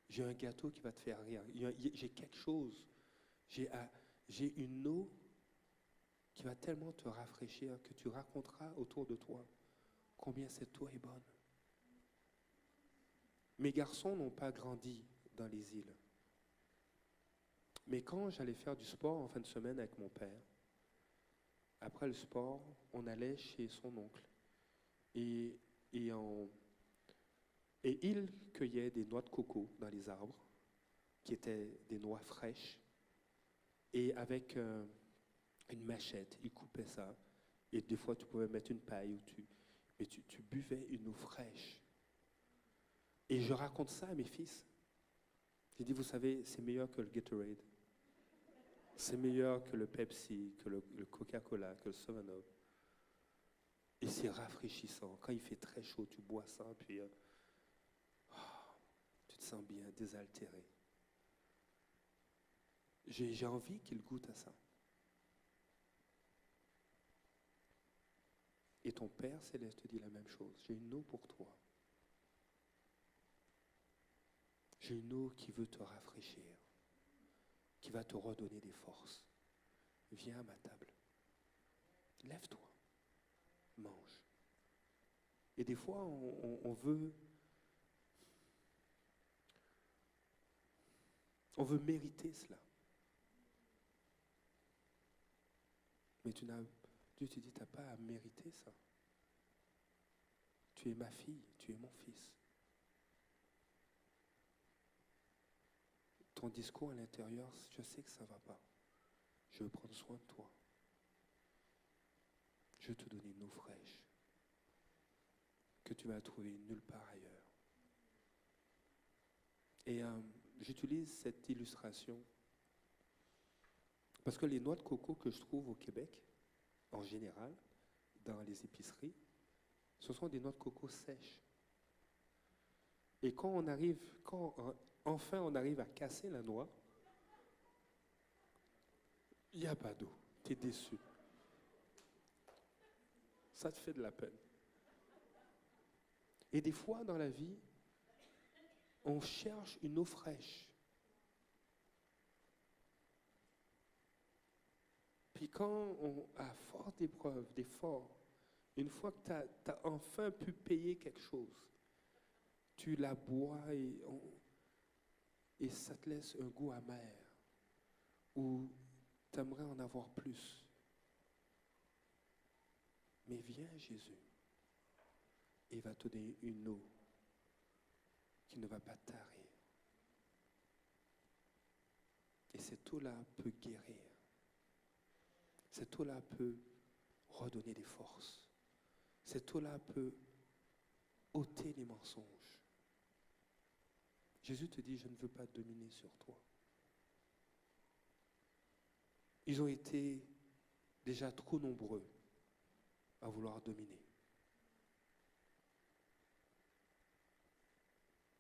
J'ai un gâteau qui va te faire rire. J'ai quelque chose. J'ai une eau qui va tellement te rafraîchir que tu raconteras autour de toi combien cette eau est bonne. Mes garçons n'ont pas grandi dans les îles. Mais quand j'allais faire du sport en fin de semaine avec mon père, après le sport, on allait chez son oncle. Et il cueillait des noix de coco dans les arbres, qui étaient des noix fraîches. Et avec une machette, il coupait ça. Et des fois, tu pouvais mettre une paille, mais tu buvais une eau fraîche. Et je raconte ça à mes fils. J'ai dit, vous savez, c'est meilleur que le Gatorade. C'est meilleur que le Pepsi, que le Coca-Cola, que le 7-Up. Et c'est rafraîchissant. Quand il fait très chaud, tu bois ça, puis tu te sens bien, désaltéré. J'ai envie qu'il goûte à ça. Et ton Père Céleste te dit la même chose. J'ai une eau pour toi. J'ai une eau qui veut te rafraîchir, qui va te redonner des forces. Viens à ma table. Lève-toi. Mange. Et des fois, on veut mériter cela. Mais Dieu te dit, tu n'as pas à mériter ça. Tu es ma fille, tu es mon fils. Ton discours à l'intérieur, je sais que ça ne va pas. Je veux prendre soin de toi. je te donne une eau fraîche que tu vas trouver nulle part ailleurs. Et j'utilise cette illustration parce que les noix de coco que je trouve au Québec, en général, dans les épiceries, ce sont des noix de coco sèches. Et quand enfin on arrive à casser la noix, il n'y a pas d'eau. Tu es déçu. Ça te fait de la peine. Et des fois dans la vie, on cherche une eau fraîche. Puis quand à force d'épreuves, d'efforts, une fois que tu as enfin pu payer quelque chose, tu la bois et ça te laisse un goût amer, ou tu aimerais en avoir plus. Mais viens Jésus, et il va te donner une eau qui ne va pas tarir. Et cette eau-là peut guérir. Cette eau-là peut redonner des forces. Cette eau-là peut ôter les mensonges. Jésus te dit, je ne veux pas dominer sur toi. Ils ont été déjà trop nombreux à vouloir dominer.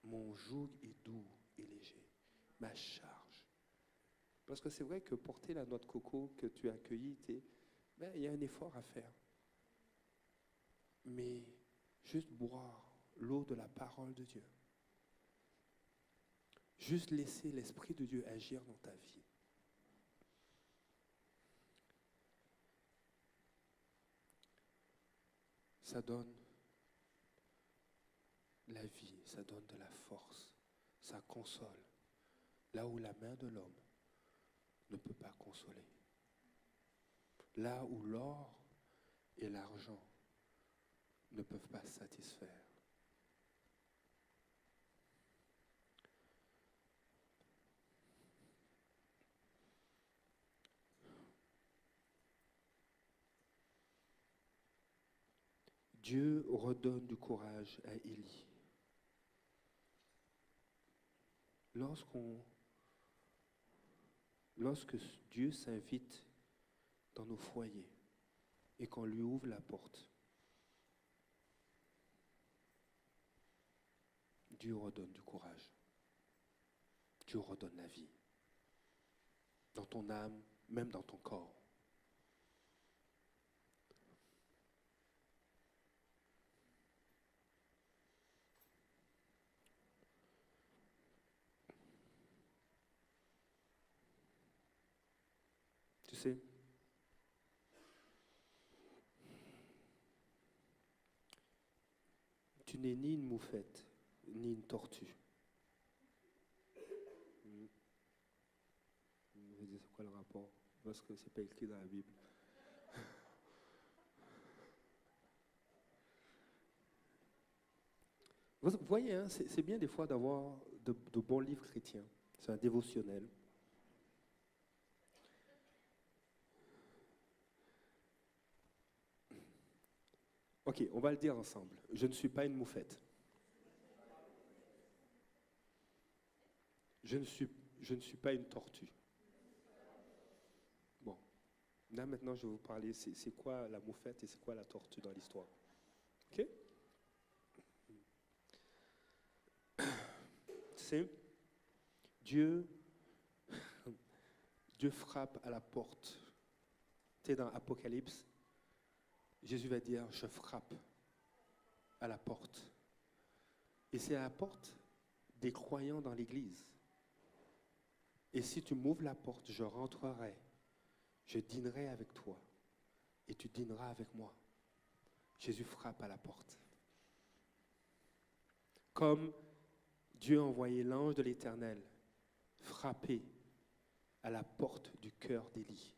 Mon joug est doux et léger, ma charge. Parce que c'est vrai que porter la noix de coco que tu as accueillie, il y a un effort à faire. Mais juste boire l'eau de la parole de Dieu. Juste laisser l'Esprit de Dieu agir dans ta vie. Ça donne la vie, ça donne de la force, ça console. Là où la main de l'homme ne peut pas consoler. Là où l'or et l'argent ne peuvent pas satisfaire. Dieu redonne du courage à Élie. Lorsque Dieu s'invite dans nos foyers et qu'on lui ouvre la porte, Dieu redonne du courage. Dieu redonne la vie. Dans ton âme, même dans ton corps. Tu sais, tu n'es ni une moufette, ni une tortue. Je vais dire, c'est quoi le rapport? Parce que c'est pas écrit dans la Bible. Vous voyez, hein, c'est bien des fois d'avoir de bons livres chrétiens. C'est un dévotionnel. Ok, on va le dire ensemble. Je ne suis pas une moufette. Je ne suis pas une tortue. Bon, là maintenant je vais vous parler, c'est quoi la moufette et c'est quoi la tortue dans l'histoire. Ok? C'est Dieu frappe à la porte. Tu sais, dans Apocalypse, Jésus va dire, je frappe à la porte. Et c'est à la porte des croyants dans l'Église. Et si tu m'ouvres la porte, je rentrerai, je dînerai avec toi, et tu dîneras avec moi. Jésus frappe à la porte. Comme Dieu a envoyé l'ange de l'Éternel frapper à la porte du cœur d'Élie.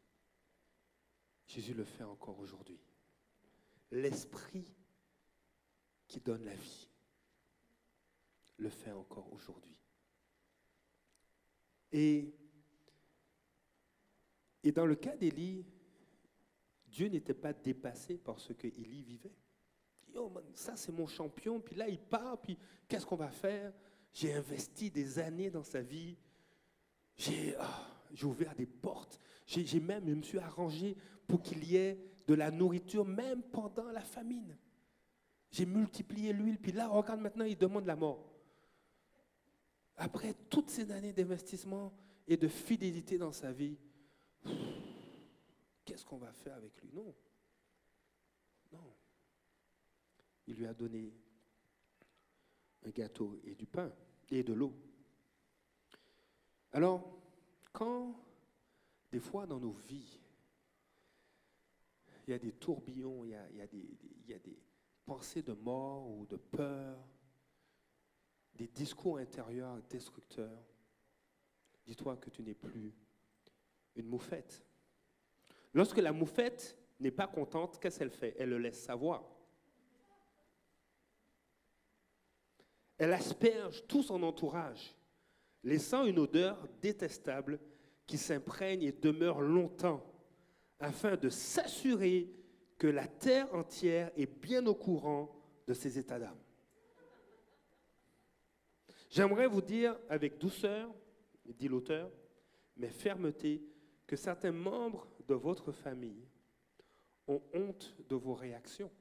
Jésus le fait encore aujourd'hui. L'Esprit qui donne la vie le fait encore aujourd'hui. Et dans le cas d'Élie, Dieu n'était pas dépassé par ce qu'Élie vivait. Oh, man, ça, c'est mon champion, puis là, il part, puis qu'est-ce qu'on va faire? J'ai investi des années dans sa vie. J'ai ouvert des portes. Je me suis arrangé pour qu'il y ait de la nourriture, même pendant la famine. J'ai multiplié l'huile, puis là, regarde maintenant, il demande la mort. Après toutes ces années d'investissement et de fidélité dans sa vie, qu'est-ce qu'on va faire avec lui? Non. Non. Il lui a donné un gâteau et du pain et de l'eau. Alors, quand, des fois dans nos vies, il y a des tourbillons, il y a des pensées de mort ou de peur, des discours intérieurs destructeurs, dis-toi que tu n'es plus une moufette. Lorsque la moufette n'est pas contente, qu'est-ce qu'elle fait? Elle le laisse savoir. Elle asperge tout son entourage, laissant une odeur détestable qui s'imprègne et demeure longtemps, afin de s'assurer que la terre entière est bien au courant de ses états d'âme. J'aimerais vous dire avec douceur, dit l'auteur, mais fermeté, que certains membres de votre famille ont honte de vos réactions,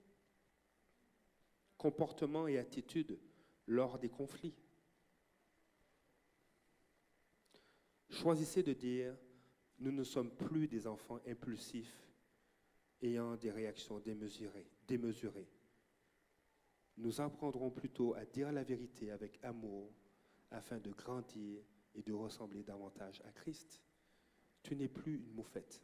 comportements et attitudes lors des conflits. Choisissez de dire, nous ne sommes plus des enfants impulsifs ayant des réactions démesurées. Nous apprendrons plutôt à dire la vérité avec amour afin de grandir et de ressembler davantage à Christ. Tu n'es plus une moufette.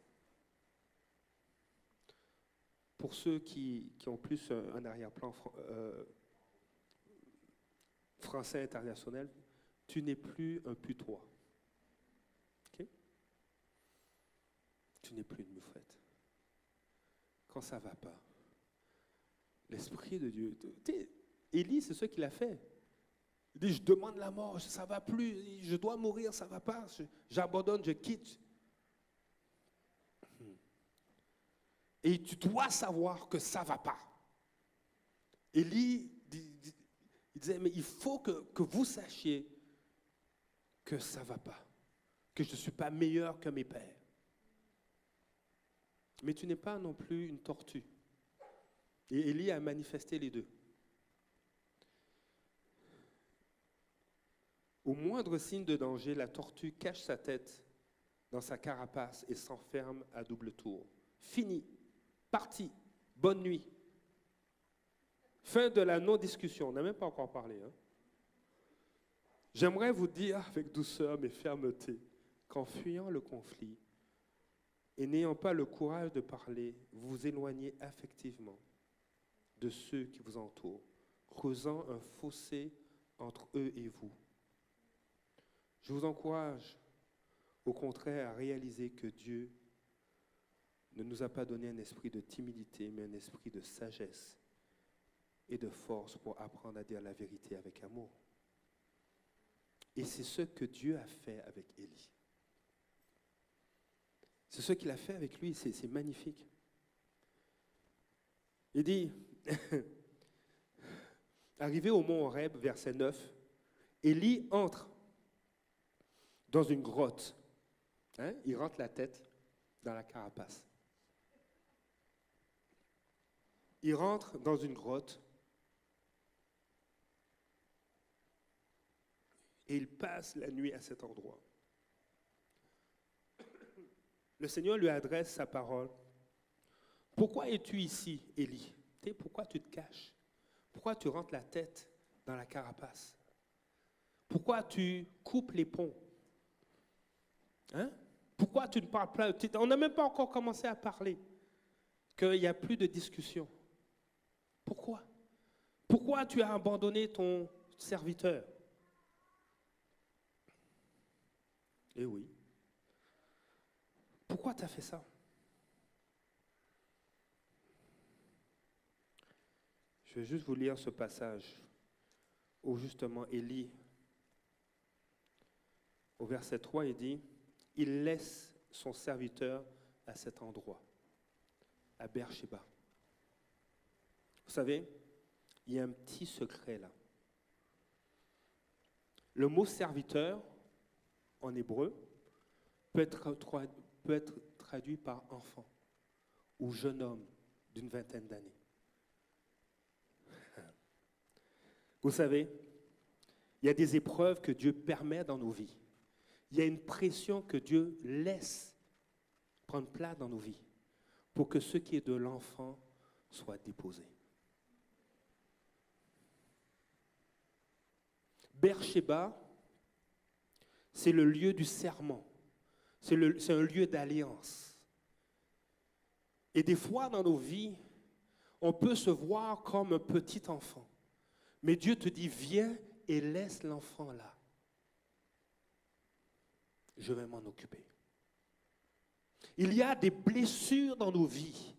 Pour ceux qui ont plus un arrière-plan français international, tu n'es plus un putois. Okay? Tu n'es plus une moufette. Quand ça ne va pas, l'Esprit de Dieu... Élie, c'est ce qu'il a fait. Il dit, je demande la mort, ça ne va plus, je dois mourir, ça ne va pas, j'abandonne, je quitte. Et tu dois savoir que ça ne va pas. Élie il disait, mais il faut que vous sachiez que ça ne va pas, que je ne suis pas meilleur que mes pères. Mais tu n'es pas non plus une tortue. Et Élie a manifesté les deux. Au moindre signe de danger, la tortue cache sa tête dans sa carapace et s'enferme à double tour. Fini, parti, bonne nuit. Fin de la non-discussion, on n'a même pas encore parlé. Hein? J'aimerais vous dire avec douceur mais fermeté qu'en fuyant le conflit et n'ayant pas le courage de parler, vous vous éloignez affectivement de ceux qui vous entourent, creusant un fossé entre eux et vous. Je vous encourage, au contraire, à réaliser que Dieu ne nous a pas donné un esprit de timidité, mais un esprit de sagesse et de force pour apprendre à dire la vérité avec amour. Et c'est ce que Dieu a fait avec Élie. C'est ce qu'il a fait avec lui, c'est magnifique. Il dit, arrivé au mont Horeb, verset 9, Élie entre dans une grotte. Hein? Il rentre la tête dans la carapace. Il rentre dans une grotte et il passe la nuit à cet endroit. Le Seigneur lui adresse sa parole. Pourquoi es-tu ici, Élie? Pourquoi tu te caches? Pourquoi tu rentres la tête dans la carapace? Pourquoi tu coupes les ponts? Hein? Pourquoi tu ne parles pas? On n'a même pas encore commencé à parler. Qu'il n'y a plus de discussion. Pourquoi? Pourquoi tu as abandonné ton serviteur? Eh oui. Pourquoi tu as fait ça? Je vais juste vous lire ce passage où justement Élie, au verset 3, il dit, il laisse son serviteur à cet endroit. à Beersheba. Vous savez, il y a un petit secret là. Le mot serviteur, en hébreu, peut être traduit par enfant ou jeune homme d'une vingtaine d'années. Vous savez, il y a des épreuves que Dieu permet dans nos vies. Il y a une pression que Dieu laisse prendre place dans nos vies pour que ce qui est de l'enfant soit déposé. Beersheba, c'est le lieu du serment. C'est un lieu d'alliance. Et des fois dans nos vies, on peut se voir comme un petit enfant. Mais Dieu te dit, viens et laisse l'enfant là. Je vais m'en occuper. Il y a des blessures dans nos vies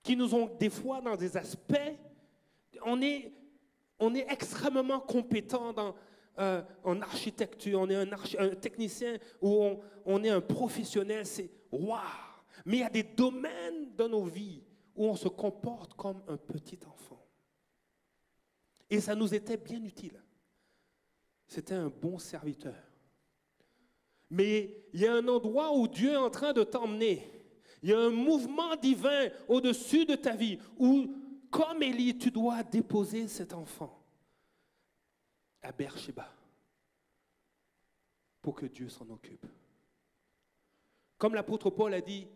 qui nous ont des fois dans des aspects, on est extrêmement compétent en architecture, on est un technicien ou on est un professionnel, c'est waouh! Mais il y a des domaines dans nos vies où on se comporte comme un petit enfant. Et ça nous était bien utile. C'était un bon serviteur. Mais il y a un endroit où Dieu est en train de t'emmener. Il y a un mouvement divin au-dessus de ta vie où, comme Élie, tu dois déposer cet enfant à Beersheba pour que Dieu s'en occupe. Comme l'apôtre Paul a dit,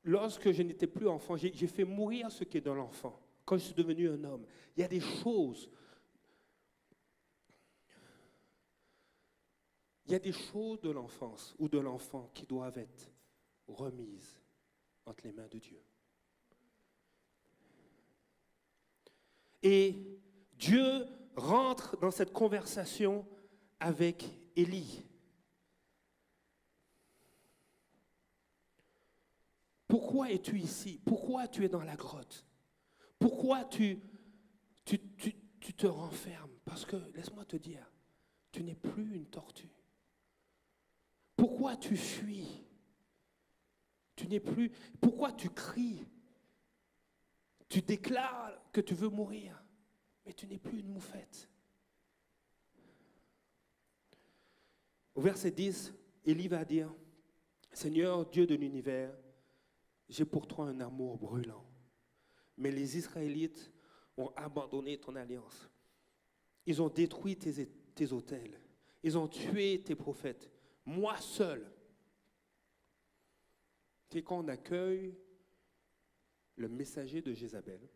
lorsque je n'étais plus enfant, j'ai fait mourir ce qui est de l'enfant. Quand je suis devenu un homme, il y a des choses. Il y a des choses de l'enfance ou de l'enfant qui doivent être remises entre les mains de Dieu. Et Dieu rentre dans cette conversation avec Élie. Pourquoi es-tu ici? Pourquoi tu es dans la grotte? Pourquoi tu te renfermes? Parce que, laisse-moi te dire, tu n'es plus une tortue. Pourquoi tu fuis? Tu n'es plus. Pourquoi tu cries? Tu déclares que tu veux mourir, mais tu n'es plus une moufette. Au verset 10, Élie va dire, Seigneur Dieu de l'univers, j'ai pour toi un amour brûlant. Mais les Israélites ont abandonné ton alliance. Ils ont détruit tes autels. Ils ont tué tes prophètes. Moi seul. Et quand on accueille le messager de Jézabel,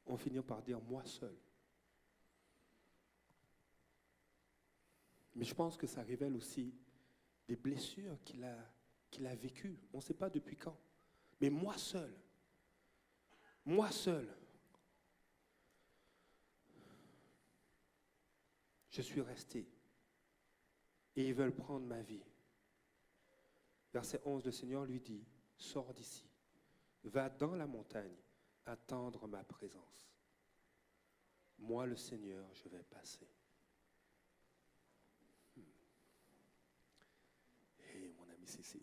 on finit par dire moi seul. Mais je pense que ça révèle aussi des blessures qu'il a vécues. On ne sait pas depuis quand. Mais moi seul. Moi seul. Je suis resté. Et ils veulent prendre ma vie. Verset 11, le Seigneur lui dit, sors d'ici. Va dans la montagne attendre ma présence. Moi, le Seigneur, je vais passer. Hé, mon ami Cécile.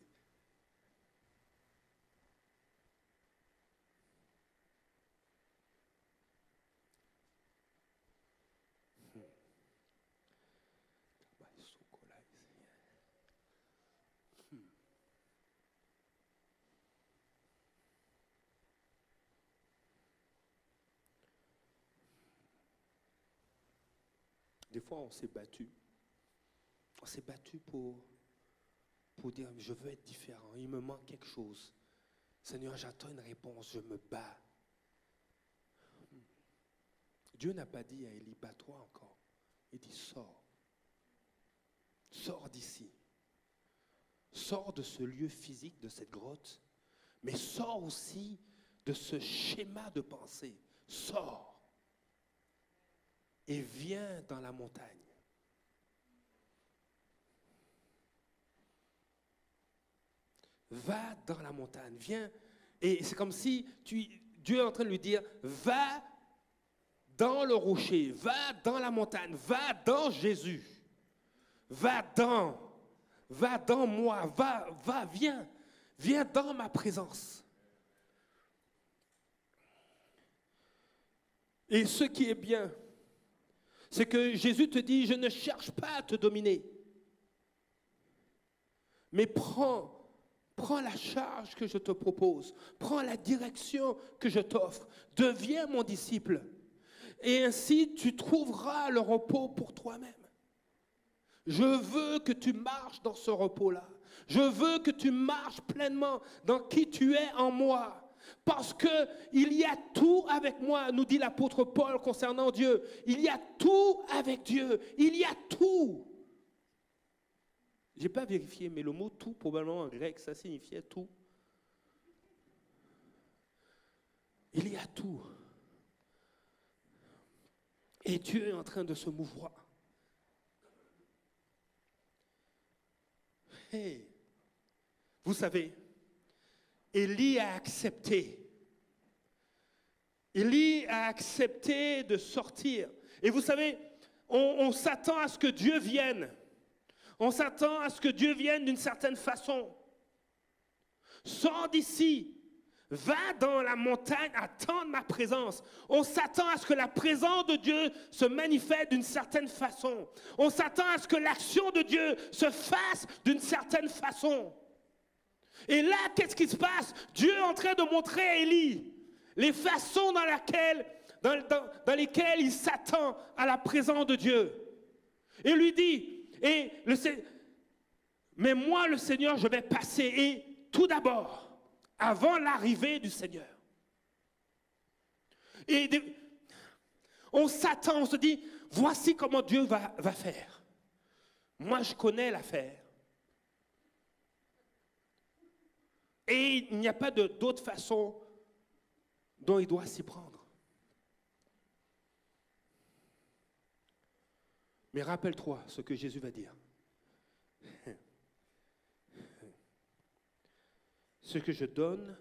Des fois, on s'est battu. On s'est battu pour dire, je veux être différent. Il me manque quelque chose. Seigneur, j'attends une réponse. Je me bats. Dieu n'a pas dit à Élie, bats-toi encore. Il dit, sors. Sors d'ici. Sors de ce lieu physique, de cette grotte. Mais sors aussi de ce schéma de pensée. Sors. Et viens dans la montagne. Va dans la montagne, viens. Et c'est comme si Dieu est en train de lui dire, va dans le rocher, va dans la montagne, va dans Jésus. Va dans moi, viens. Viens dans ma présence. Et ce qui est bien, c'est que Jésus te dit, je ne cherche pas à te dominer, mais prends la charge que je te propose, prends la direction que je t'offre, deviens mon disciple. Et ainsi, tu trouveras le repos pour toi-même. Je veux que tu marches dans ce repos-là. Je veux que tu marches pleinement dans qui tu es en moi. Parce qu'il y a tout avec moi, nous dit l'apôtre Paul concernant Dieu. Il y a tout avec Dieu. Il y a tout. Je n'ai pas vérifié, mais le mot tout, probablement en grec, ça signifiait tout. Il y a tout. Et Dieu est en train de se mouvoir. Hey. Vous savez, Élie a accepté. Élie a accepté de sortir. Et vous savez, on s'attend à ce que Dieu vienne. On s'attend à ce que Dieu vienne d'une certaine façon. Sors d'ici. Va dans la montagne, attends ma présence. On s'attend à ce que la présence de Dieu se manifeste d'une certaine façon. On s'attend à ce que l'action de Dieu se fasse d'une certaine façon. Et là, qu'est-ce qui se passe? Dieu est en train de montrer à Élie les façons dans lesquelles il s'attend à la présence de Dieu. Et lui dit, mais moi le Seigneur, je vais passer. Et tout d'abord, avant l'arrivée du Seigneur. Et on s'attend, on se dit, voici comment Dieu va faire. Moi, je connais l'affaire. Et il n'y a pas d'autre façon dont il doit s'y prendre. Mais rappelle-toi ce que Jésus va dire. Ce que je donne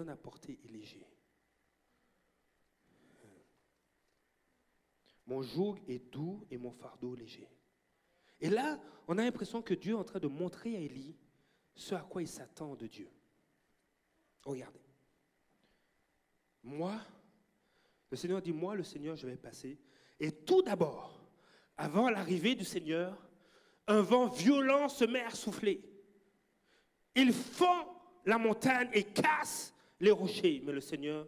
à porter est léger. Mon joug est doux et mon fardeau léger. Et là, on a l'impression que Dieu est en train de montrer à Élie ce à quoi il s'attend de Dieu. Regardez. Moi, le Seigneur dit, moi, le Seigneur, je vais passer. Et tout d'abord, avant l'arrivée du Seigneur, un vent violent se met à souffler. Il fend la montagne et casse les rochers, mais le Seigneur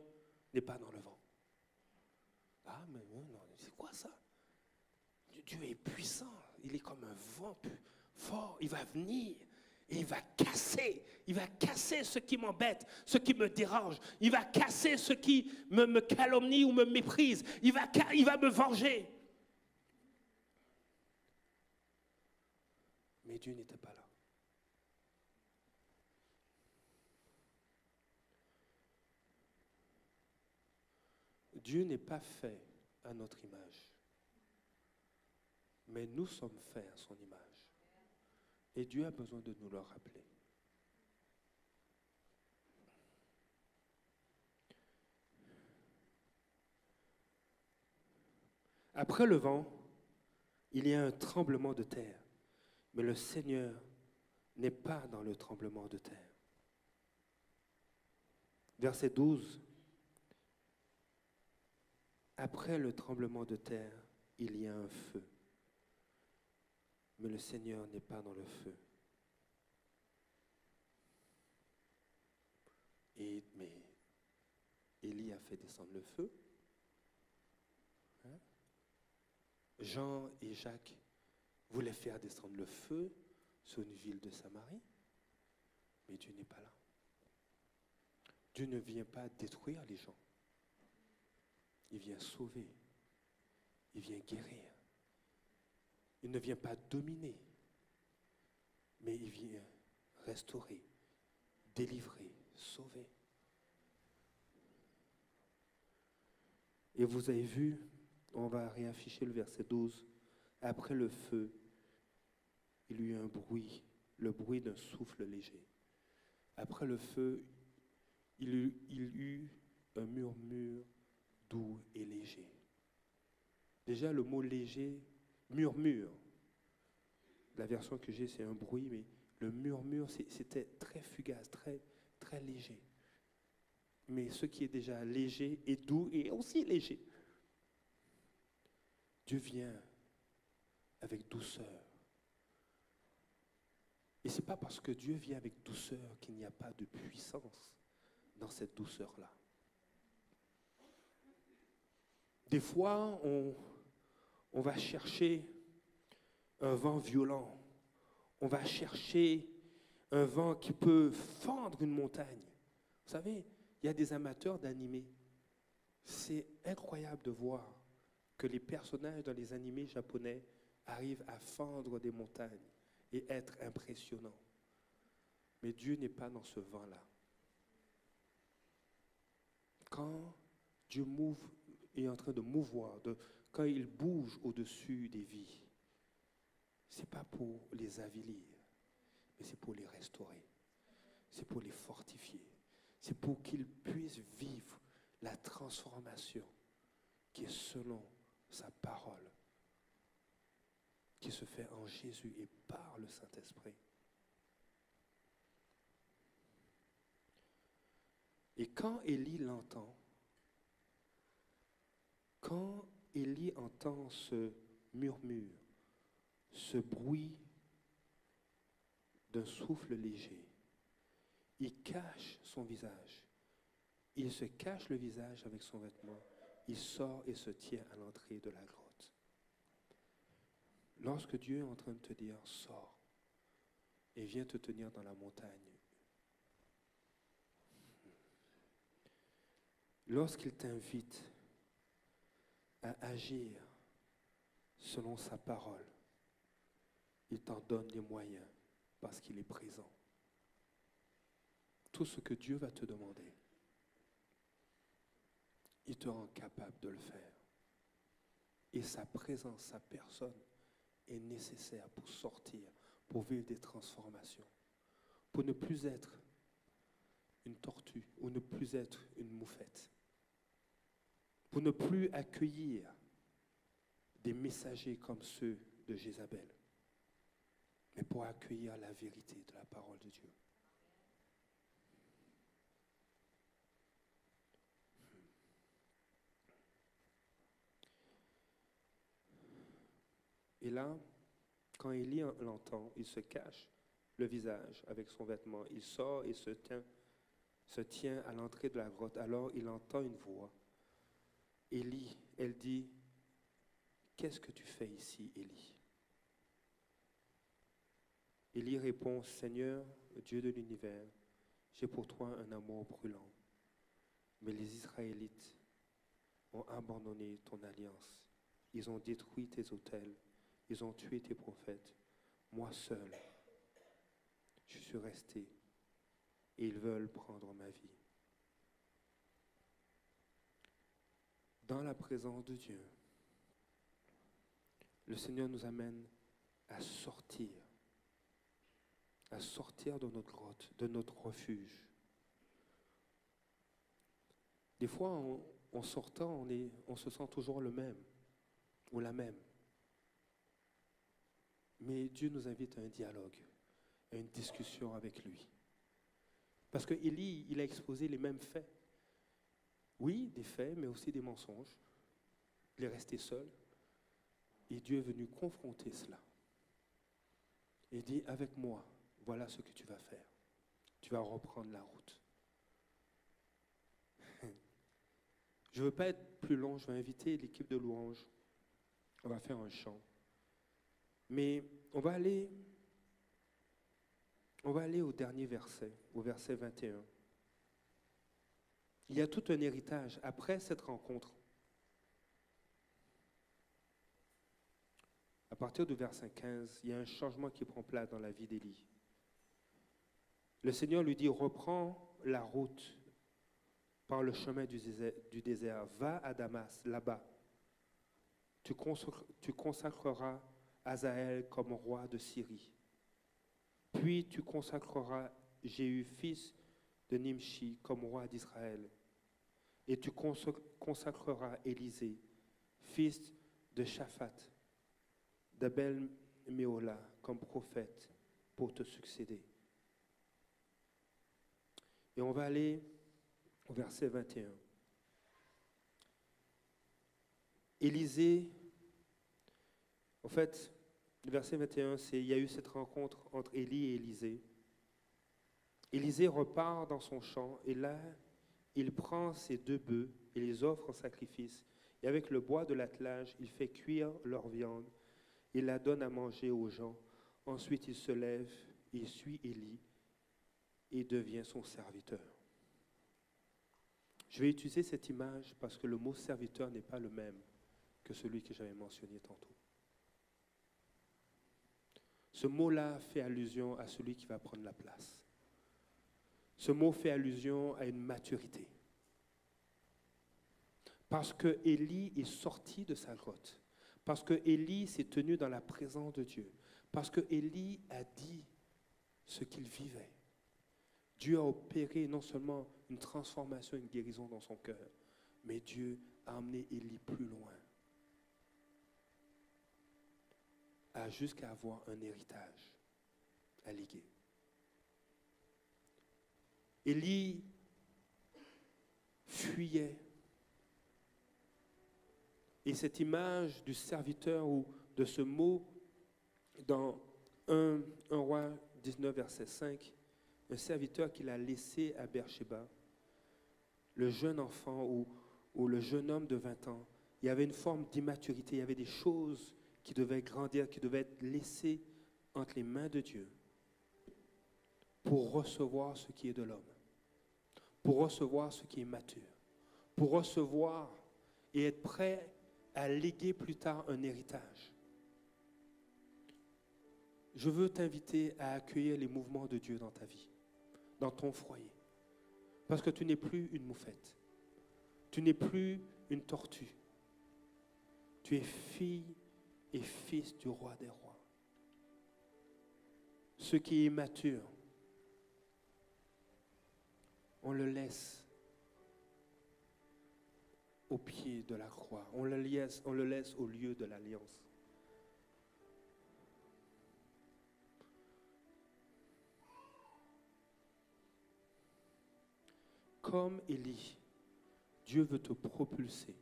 n'est pas dans le vent. Ah, mais non, c'est quoi ça? Dieu est puissant, il est comme un vent fort, il va venir et il va casser ce qui m'embête, ce qui me dérange, il va casser ce qui me calomnie ou me méprise, il va me venger. Mais Dieu n'était pas là. Dieu n'est pas fait à notre image, mais nous sommes faits à son image. Et Dieu a besoin de nous le rappeler. Après le vent, il y a un tremblement de terre, mais le Seigneur n'est pas dans le tremblement de terre. Verset 12. Après le tremblement de terre, il y a un feu. Mais le Seigneur n'est pas dans le feu. Mais Élie a fait descendre le feu. Hein? Jean et Jacques voulaient faire descendre le feu sur une ville de Samarie. Mais Dieu n'est pas là. Dieu ne vient pas détruire les gens. Il vient sauver. Il vient guérir. Il ne vient pas dominer, mais il vient restaurer, délivrer, sauver. Et vous avez vu, on va réafficher le verset 12. Après le feu, il y eut un bruit, le bruit d'un souffle léger. Après le feu, il y eut un murmure doux et léger. Déjà, le mot léger, murmure. La version que j'ai, c'est un bruit, mais Le murmure, c'était très fugace, très, très léger. Mais ce qui est déjà léger et doux est aussi léger. Dieu vient avec douceur. Et ce n'est pas parce que Dieu vient avec douceur qu'il n'y a pas de puissance dans cette douceur-là. Des fois, on va chercher un vent violent. On va chercher un vent qui peut fendre une montagne. Vous savez, il y a des amateurs d'animés. C'est incroyable de voir que les personnages dans les animés japonais arrivent à fendre des montagnes et être impressionnants. Mais Dieu n'est pas dans ce vent-là. Quand Dieu est en train de mouvoir, quand il bouge au-dessus des vies, ce n'est pas pour les avilir, mais c'est pour les restaurer. C'est pour les fortifier. C'est pour qu'ils puissent vivre la transformation qui est selon sa parole, qui se fait en Jésus et par le Saint-Esprit. Et quand Élie l'entend, quand Élie entend ce murmure, ce bruit d'un souffle léger, il cache son visage. Il se cache le visage avec son vêtement. Il sort et se tient à l'entrée de la grotte. Lorsque Dieu est en train de te dire, sors et viens te tenir dans la montagne, lorsqu'il t'invite à agir selon sa parole, il t'en donne les moyens parce qu'il est présent. Tout ce que Dieu va te demander, il te rend capable de le faire. Et sa présence, sa personne est nécessaire pour sortir, pour vivre des transformations, pour ne plus être une tortue ou ne plus être une moufette, pour ne plus accueillir des messagers comme ceux de Jézabel, mais pour accueillir la vérité de la parole de Dieu. Et là, quand Élie l'entend, il se cache le visage avec son vêtement. Il sort et se tient à l'entrée de la grotte. Alors il entend une voix. Élie, elle dit, « Qu'est-ce que tu fais ici, Élie ?» Élie répond, « Seigneur, Dieu de l'univers, j'ai pour toi un amour brûlant. Mais les Israélites ont abandonné ton alliance. Ils ont détruit tes autels. Ils ont tué tes prophètes. Moi seul, je suis resté et ils veulent prendre ma vie. » Dans la présence de Dieu, le Seigneur nous amène à sortir de notre grotte, de notre refuge. Des fois, en sortant, on se sent toujours le même ou la même. Mais Dieu nous invite à un dialogue, à une discussion avec lui. Parce que Élie, il a exposé les mêmes faits. Oui, des faits, mais aussi des mensonges. Il est resté seul. Et Dieu est venu confronter cela. Et dit, avec moi, voilà ce que tu vas faire. Tu vas reprendre la route. Je ne veux pas être plus long, je vais inviter l'équipe de louange. On va faire un chant. Mais on va aller au dernier verset, au verset 21. Il y a tout un héritage après cette rencontre. À partir du verset 15, il y a un changement qui prend place dans la vie d'Élie. Le Seigneur lui dit, reprends la route par le chemin du désert. Va à Damas, là-bas. Tu consacreras Hazaël comme roi de Syrie. Puis tu consacreras Jéhu, fils de Nimshi, comme roi d'Israël. Et tu consacreras Élisée, fils de Shaphat, d'Abel-Méola, comme prophète pour te succéder. Et on va aller au verset 21. Élisée, en fait, le verset 21, il y a eu cette rencontre entre Élie et Élisée. Élisée repart dans son champ et là, il prend ses 2 bœufs et les offre en sacrifice. Et avec le bois de l'attelage, il fait cuire leur viande. Il la donne à manger aux gens. Ensuite, il se lève, il suit Élie et devient son serviteur. Je vais utiliser cette image parce que le mot serviteur n'est pas le même que celui que j'avais mentionné tantôt. Ce mot-là fait allusion à celui qui va prendre la place. Ce mot fait allusion à une maturité. Parce que Élie est sorti de sa grotte. Parce que Élie s'est tenu dans la présence de Dieu. Parce que Élie a dit ce qu'il vivait. Dieu a opéré non seulement une transformation, une guérison dans son cœur, mais Dieu a amené Élie plus loin. Jusqu'à avoir un héritage à léguer. Élie fuyait. Et cette image du serviteur ou de ce mot dans 1 Roi 19, verset 5, un serviteur qu'il a laissé à Beersheba, le jeune enfant ou le jeune homme de 20 ans, il y avait une forme d'immaturité, il y avait des choses qui devaient grandir, qui devaient être laissées entre les mains de Dieu pour recevoir ce qui est de l'homme, pour recevoir ce qui est mature, pour recevoir et être prêt à léguer plus tard un héritage. Je veux t'inviter à accueillir les mouvements de Dieu dans ta vie, dans ton foyer, parce que tu n'es plus une moufette, tu n'es plus une tortue, tu es fille et fils du roi des rois. Ce qui est mature, on le laisse au pied de la croix. On le laisse au lieu de l'alliance. Comme Élie, Dieu veut te propulser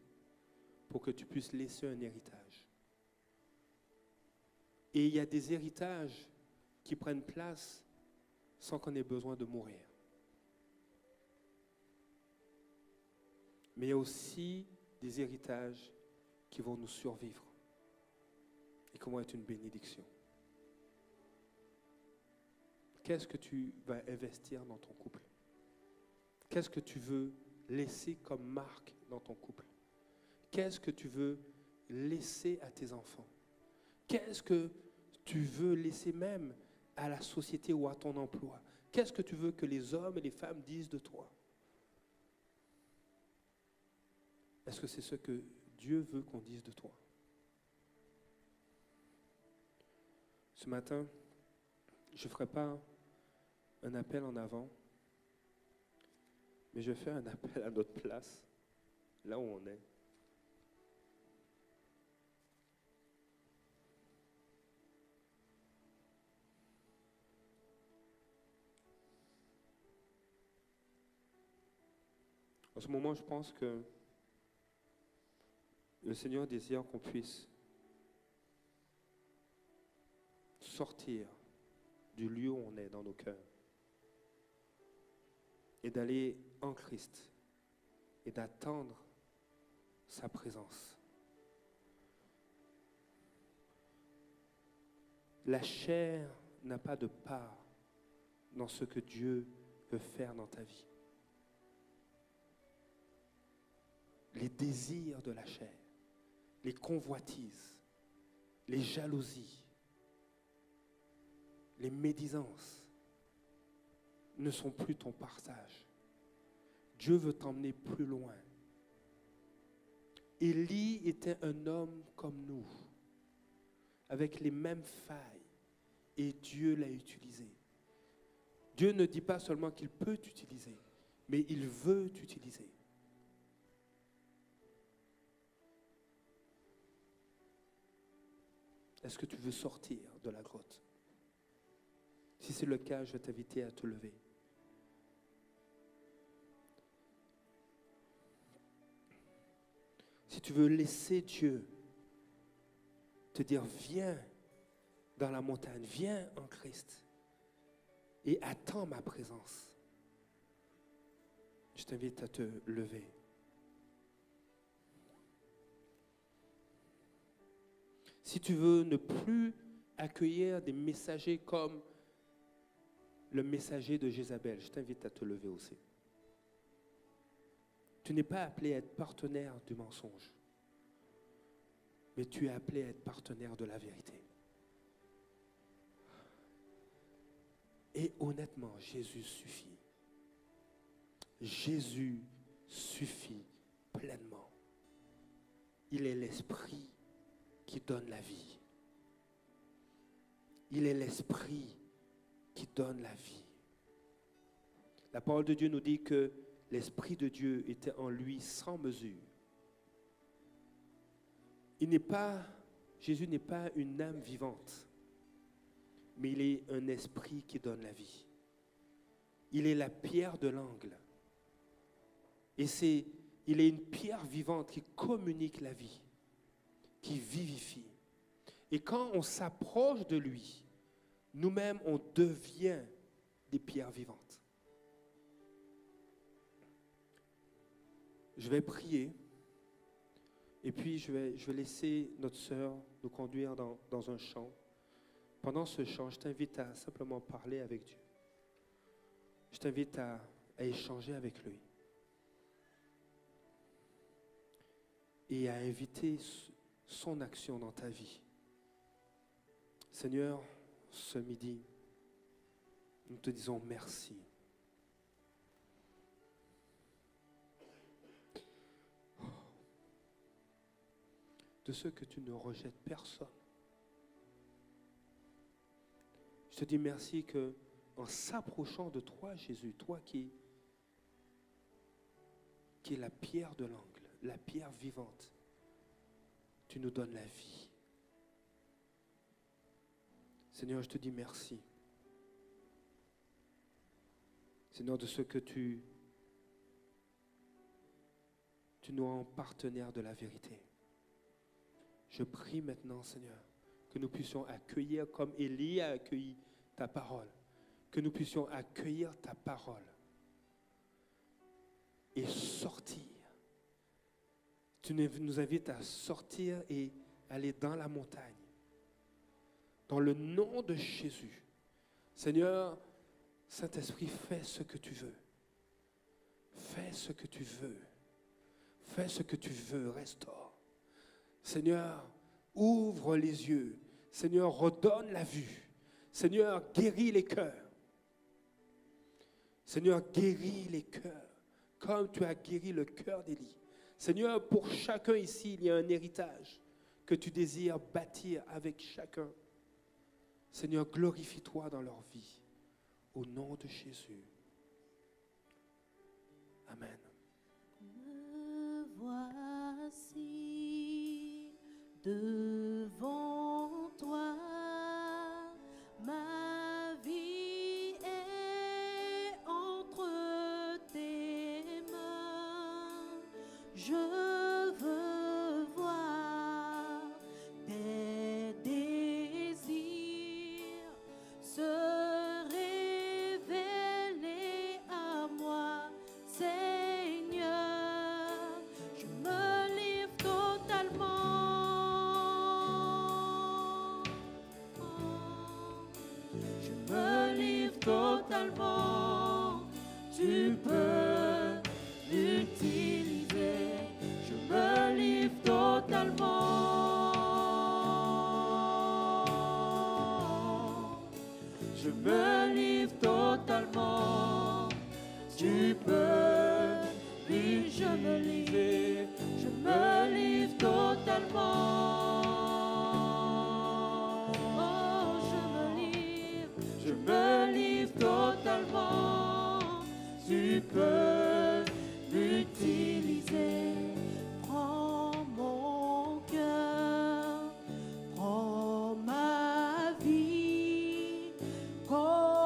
pour que tu puisses laisser un héritage. Et il y a des héritages qui prennent place sans qu'on ait besoin de mourir. Mais il y a aussi des héritages qui vont nous survivre et qui vont être une bénédiction. Qu'est-ce que tu vas investir dans ton couple? Qu'est-ce que tu veux laisser comme marque dans ton couple? Qu'est-ce que tu veux laisser à tes enfants? Qu'est-ce que tu veux laisser même à la société ou à ton emploi? Qu'est-ce que tu veux que les hommes et les femmes disent de toi? Est-ce que c'est ce que Dieu veut qu'on dise de toi? Ce matin, je ne ferai pas un appel en avant, mais je fais un appel à notre place, là où on est. En ce moment, je pense que le Seigneur désire qu'on puisse sortir du lieu où on est dans nos cœurs et d'aller en Christ et d'attendre sa présence. La chair n'a pas de part dans ce que Dieu veut faire dans ta vie. Les désirs de la chair, les convoitises, les jalousies, les médisances ne sont plus ton partage. Dieu veut t'emmener plus loin. Élie était un homme comme nous, avec les mêmes failles, et Dieu l'a utilisé. Dieu ne dit pas seulement qu'il peut t'utiliser, mais il veut t'utiliser. Est-ce que tu veux sortir de la grotte? Si c'est le cas, je vais t'inviter à te lever. Si tu veux laisser Dieu te dire, viens dans la montagne, viens en Christ et attends ma présence, je t'invite à te lever. Si tu veux ne plus accueillir des messagers comme le messager de Jézabel, je t'invite à te lever aussi. Tu n'es pas appelé à être partenaire du mensonge, mais tu es appelé à être partenaire de la vérité. Et honnêtement, Jésus suffit. Jésus suffit pleinement. Il est l'Esprit qui donne la vie. Il est l'Esprit qui donne la vie. La parole de Dieu nous dit que l'Esprit de Dieu était en lui sans mesure. Jésus n'est pas une âme vivante, mais il est un esprit qui donne la vie. Il est la pierre de l'angle. Et il est une pierre vivante qui communique la vie, qui vivifie. Et quand on s'approche de lui, nous-mêmes, on devient des pierres vivantes. Je vais prier. Et puis, je vais laisser notre sœur nous conduire dans un chant. Pendant ce chant, je t'invite à simplement parler avec Dieu. Je t'invite à échanger avec lui. Et à inviter son action dans ta vie. Seigneur, ce midi, nous te disons merci. De ce que tu ne rejettes personne. Je te dis merci que en s'approchant de toi, Jésus, toi qui est la pierre de l'angle, la pierre vivante, tu nous donnes la vie. Seigneur, je te dis merci. Seigneur, de ce que tu nous rends partenaires de la vérité. Je prie maintenant, Seigneur, que nous puissions accueillir comme Élie a accueilli ta parole, que nous puissions accueillir ta parole et sortir. Tu nous invites à sortir et aller dans la montagne. Dans le nom de Jésus. Seigneur, Saint-Esprit, fais ce que tu veux. Fais ce que tu veux. Fais ce que tu veux, restaure. Seigneur, ouvre les yeux. Seigneur, redonne la vue. Seigneur, guéris les cœurs. Seigneur, guéris les cœurs, comme tu as guéri le cœur d'Élie. Seigneur, pour chacun ici, il y a un héritage que tu désires bâtir avec chacun. Seigneur, glorifie-toi dans leur vie. Au nom de Jésus. Amen. Me voici devant toi, ma vie est entre tes mains. Je veux voir tes désirs se révéler à moi, Seigneur. Je me livre totalement. Je me livre totalement. Tu peux l'utiliser. Je me livre totalement. Je me livre totalement. Tu peux, oui, je me livre. Je me livre totalement. Oh, je me livre totalement. Tu peux l'utiliser. Prends mon cœur, prends ma vie, comme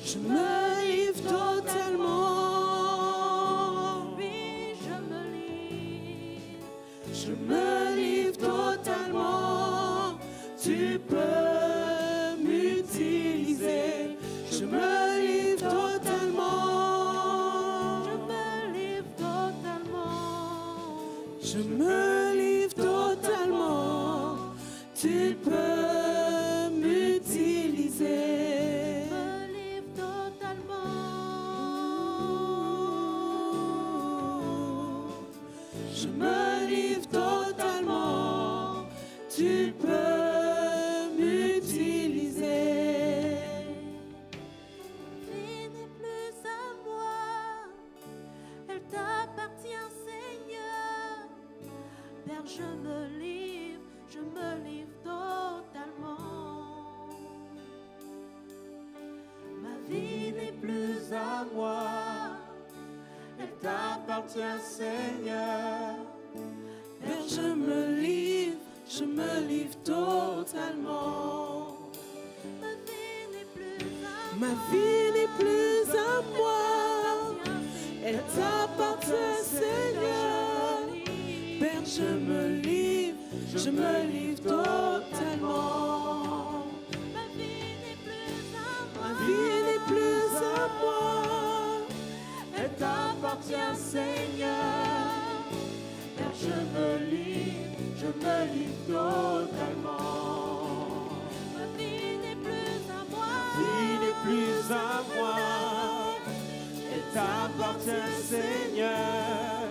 Je me livre totalement. Oui, je me livre. Je me livre totalement. Tu peux m'utiliser. Je me livre totalement. Je me livre totalement. Je me livre totalement. Tu peux m'utiliser. Je me livre totalement. Je me livre totalement. Tu peux m'utiliser. Vie n'est plus à moi. Elle t'appartient, Seigneur. Père, je me livre totalement. Ma vie n'est plus à moi, elle t'appartient, Seigneur. Père, je me livre totalement. Ma vie n'est plus à moi, elle t'appartient, Seigneur. Père, je me livre totalement. Ma vie n'est plus à moi. Elle t'appartient, Seigneur. Père, je me livre totalement. Ma vie n'est plus à moi. Elle t'appartient, Seigneur.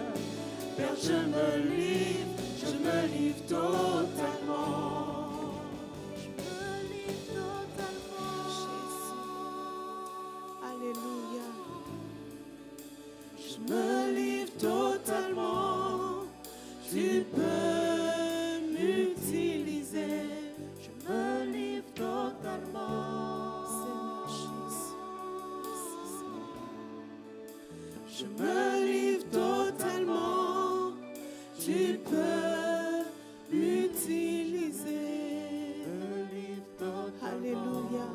Père, je me livre totalement. Je me livre totalement. Jésus. Alléluia. Je me livre totalement. Tu peux m'utiliser. Je me livre totalement. Seigneur Jésus. Je me livre totalement. Tu peux m'utiliser. Alléluia.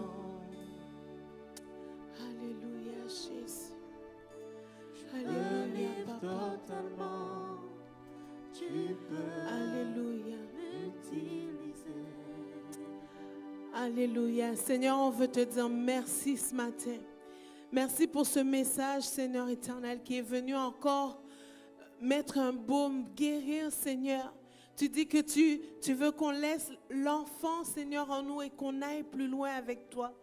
Alléluia, Jésus. Alléluia, Papa. Alléluia. Alléluia. Seigneur, on veut te dire merci ce matin. Merci pour ce message, Seigneur éternel, qui est venu encore mettre un baume, guérir, Seigneur. Tu dis que tu veux qu'on laisse l'enfant, Seigneur, en nous et qu'on aille plus loin avec toi.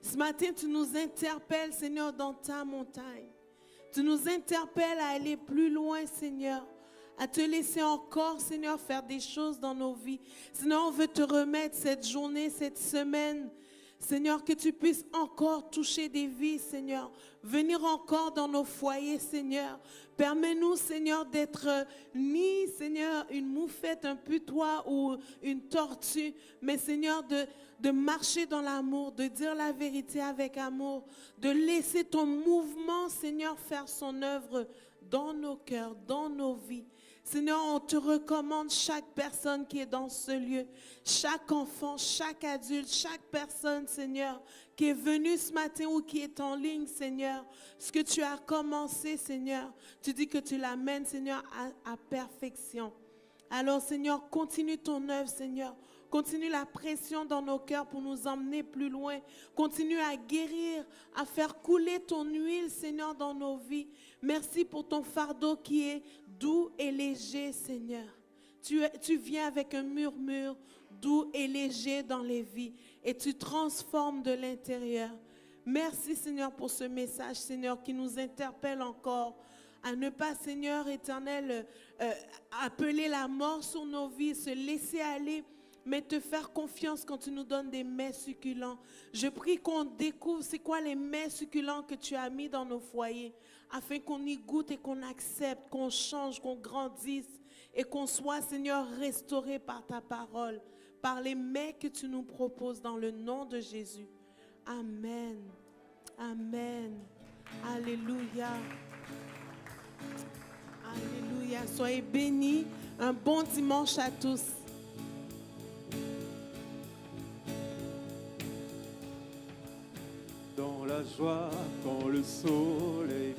Ce matin, tu nous interpelles, Seigneur, dans ta montagne. Tu nous interpelles à aller plus loin, Seigneur, à te laisser encore, Seigneur, faire des choses dans nos vies. Seigneur, on veut te remettre cette journée, cette semaine, Seigneur, que tu puisses encore toucher des vies, Seigneur. Venir encore dans nos foyers, Seigneur. Permets-nous, Seigneur, d'être ni, Seigneur, une moufette, un putois ou une tortue, mais, Seigneur, de marcher dans l'amour, de dire la vérité avec amour, de laisser ton mouvement, Seigneur, faire son œuvre dans nos cœurs, dans nos vies. Seigneur, on te recommande chaque personne qui est dans ce lieu, chaque enfant, chaque adulte, chaque personne, Seigneur, qui est venue ce matin ou qui est en ligne, Seigneur. Ce que tu as commencé, Seigneur, tu dis que tu l'amènes, Seigneur, à perfection. Alors, Seigneur, continue ton œuvre, Seigneur. Continue la pression dans nos cœurs pour nous emmener plus loin. Continue à guérir, à faire couler ton huile, Seigneur, dans nos vies. Merci pour ton fardeau qui est doux et léger, Seigneur. Tu viens avec un murmure doux et léger dans les vies et tu transformes de l'intérieur. Merci, Seigneur, pour ce message, Seigneur, qui nous interpelle encore à ne pas, Seigneur éternel, appeler la mort sur nos vies, se laisser aller, mais te faire confiance quand tu nous donnes des mets succulents. Je prie qu'on découvre c'est quoi les mets succulents que tu as mis dans nos foyers, afin qu'on y goûte et qu'on accepte, qu'on change, qu'on grandisse et qu'on soit, Seigneur, restauré par ta parole, par les mets que tu nous proposes dans le nom de Jésus. Amen. Amen. Alléluia. Alléluia. Soyez bénis. Un bon dimanche à tous. Dans la la joie quand le soleil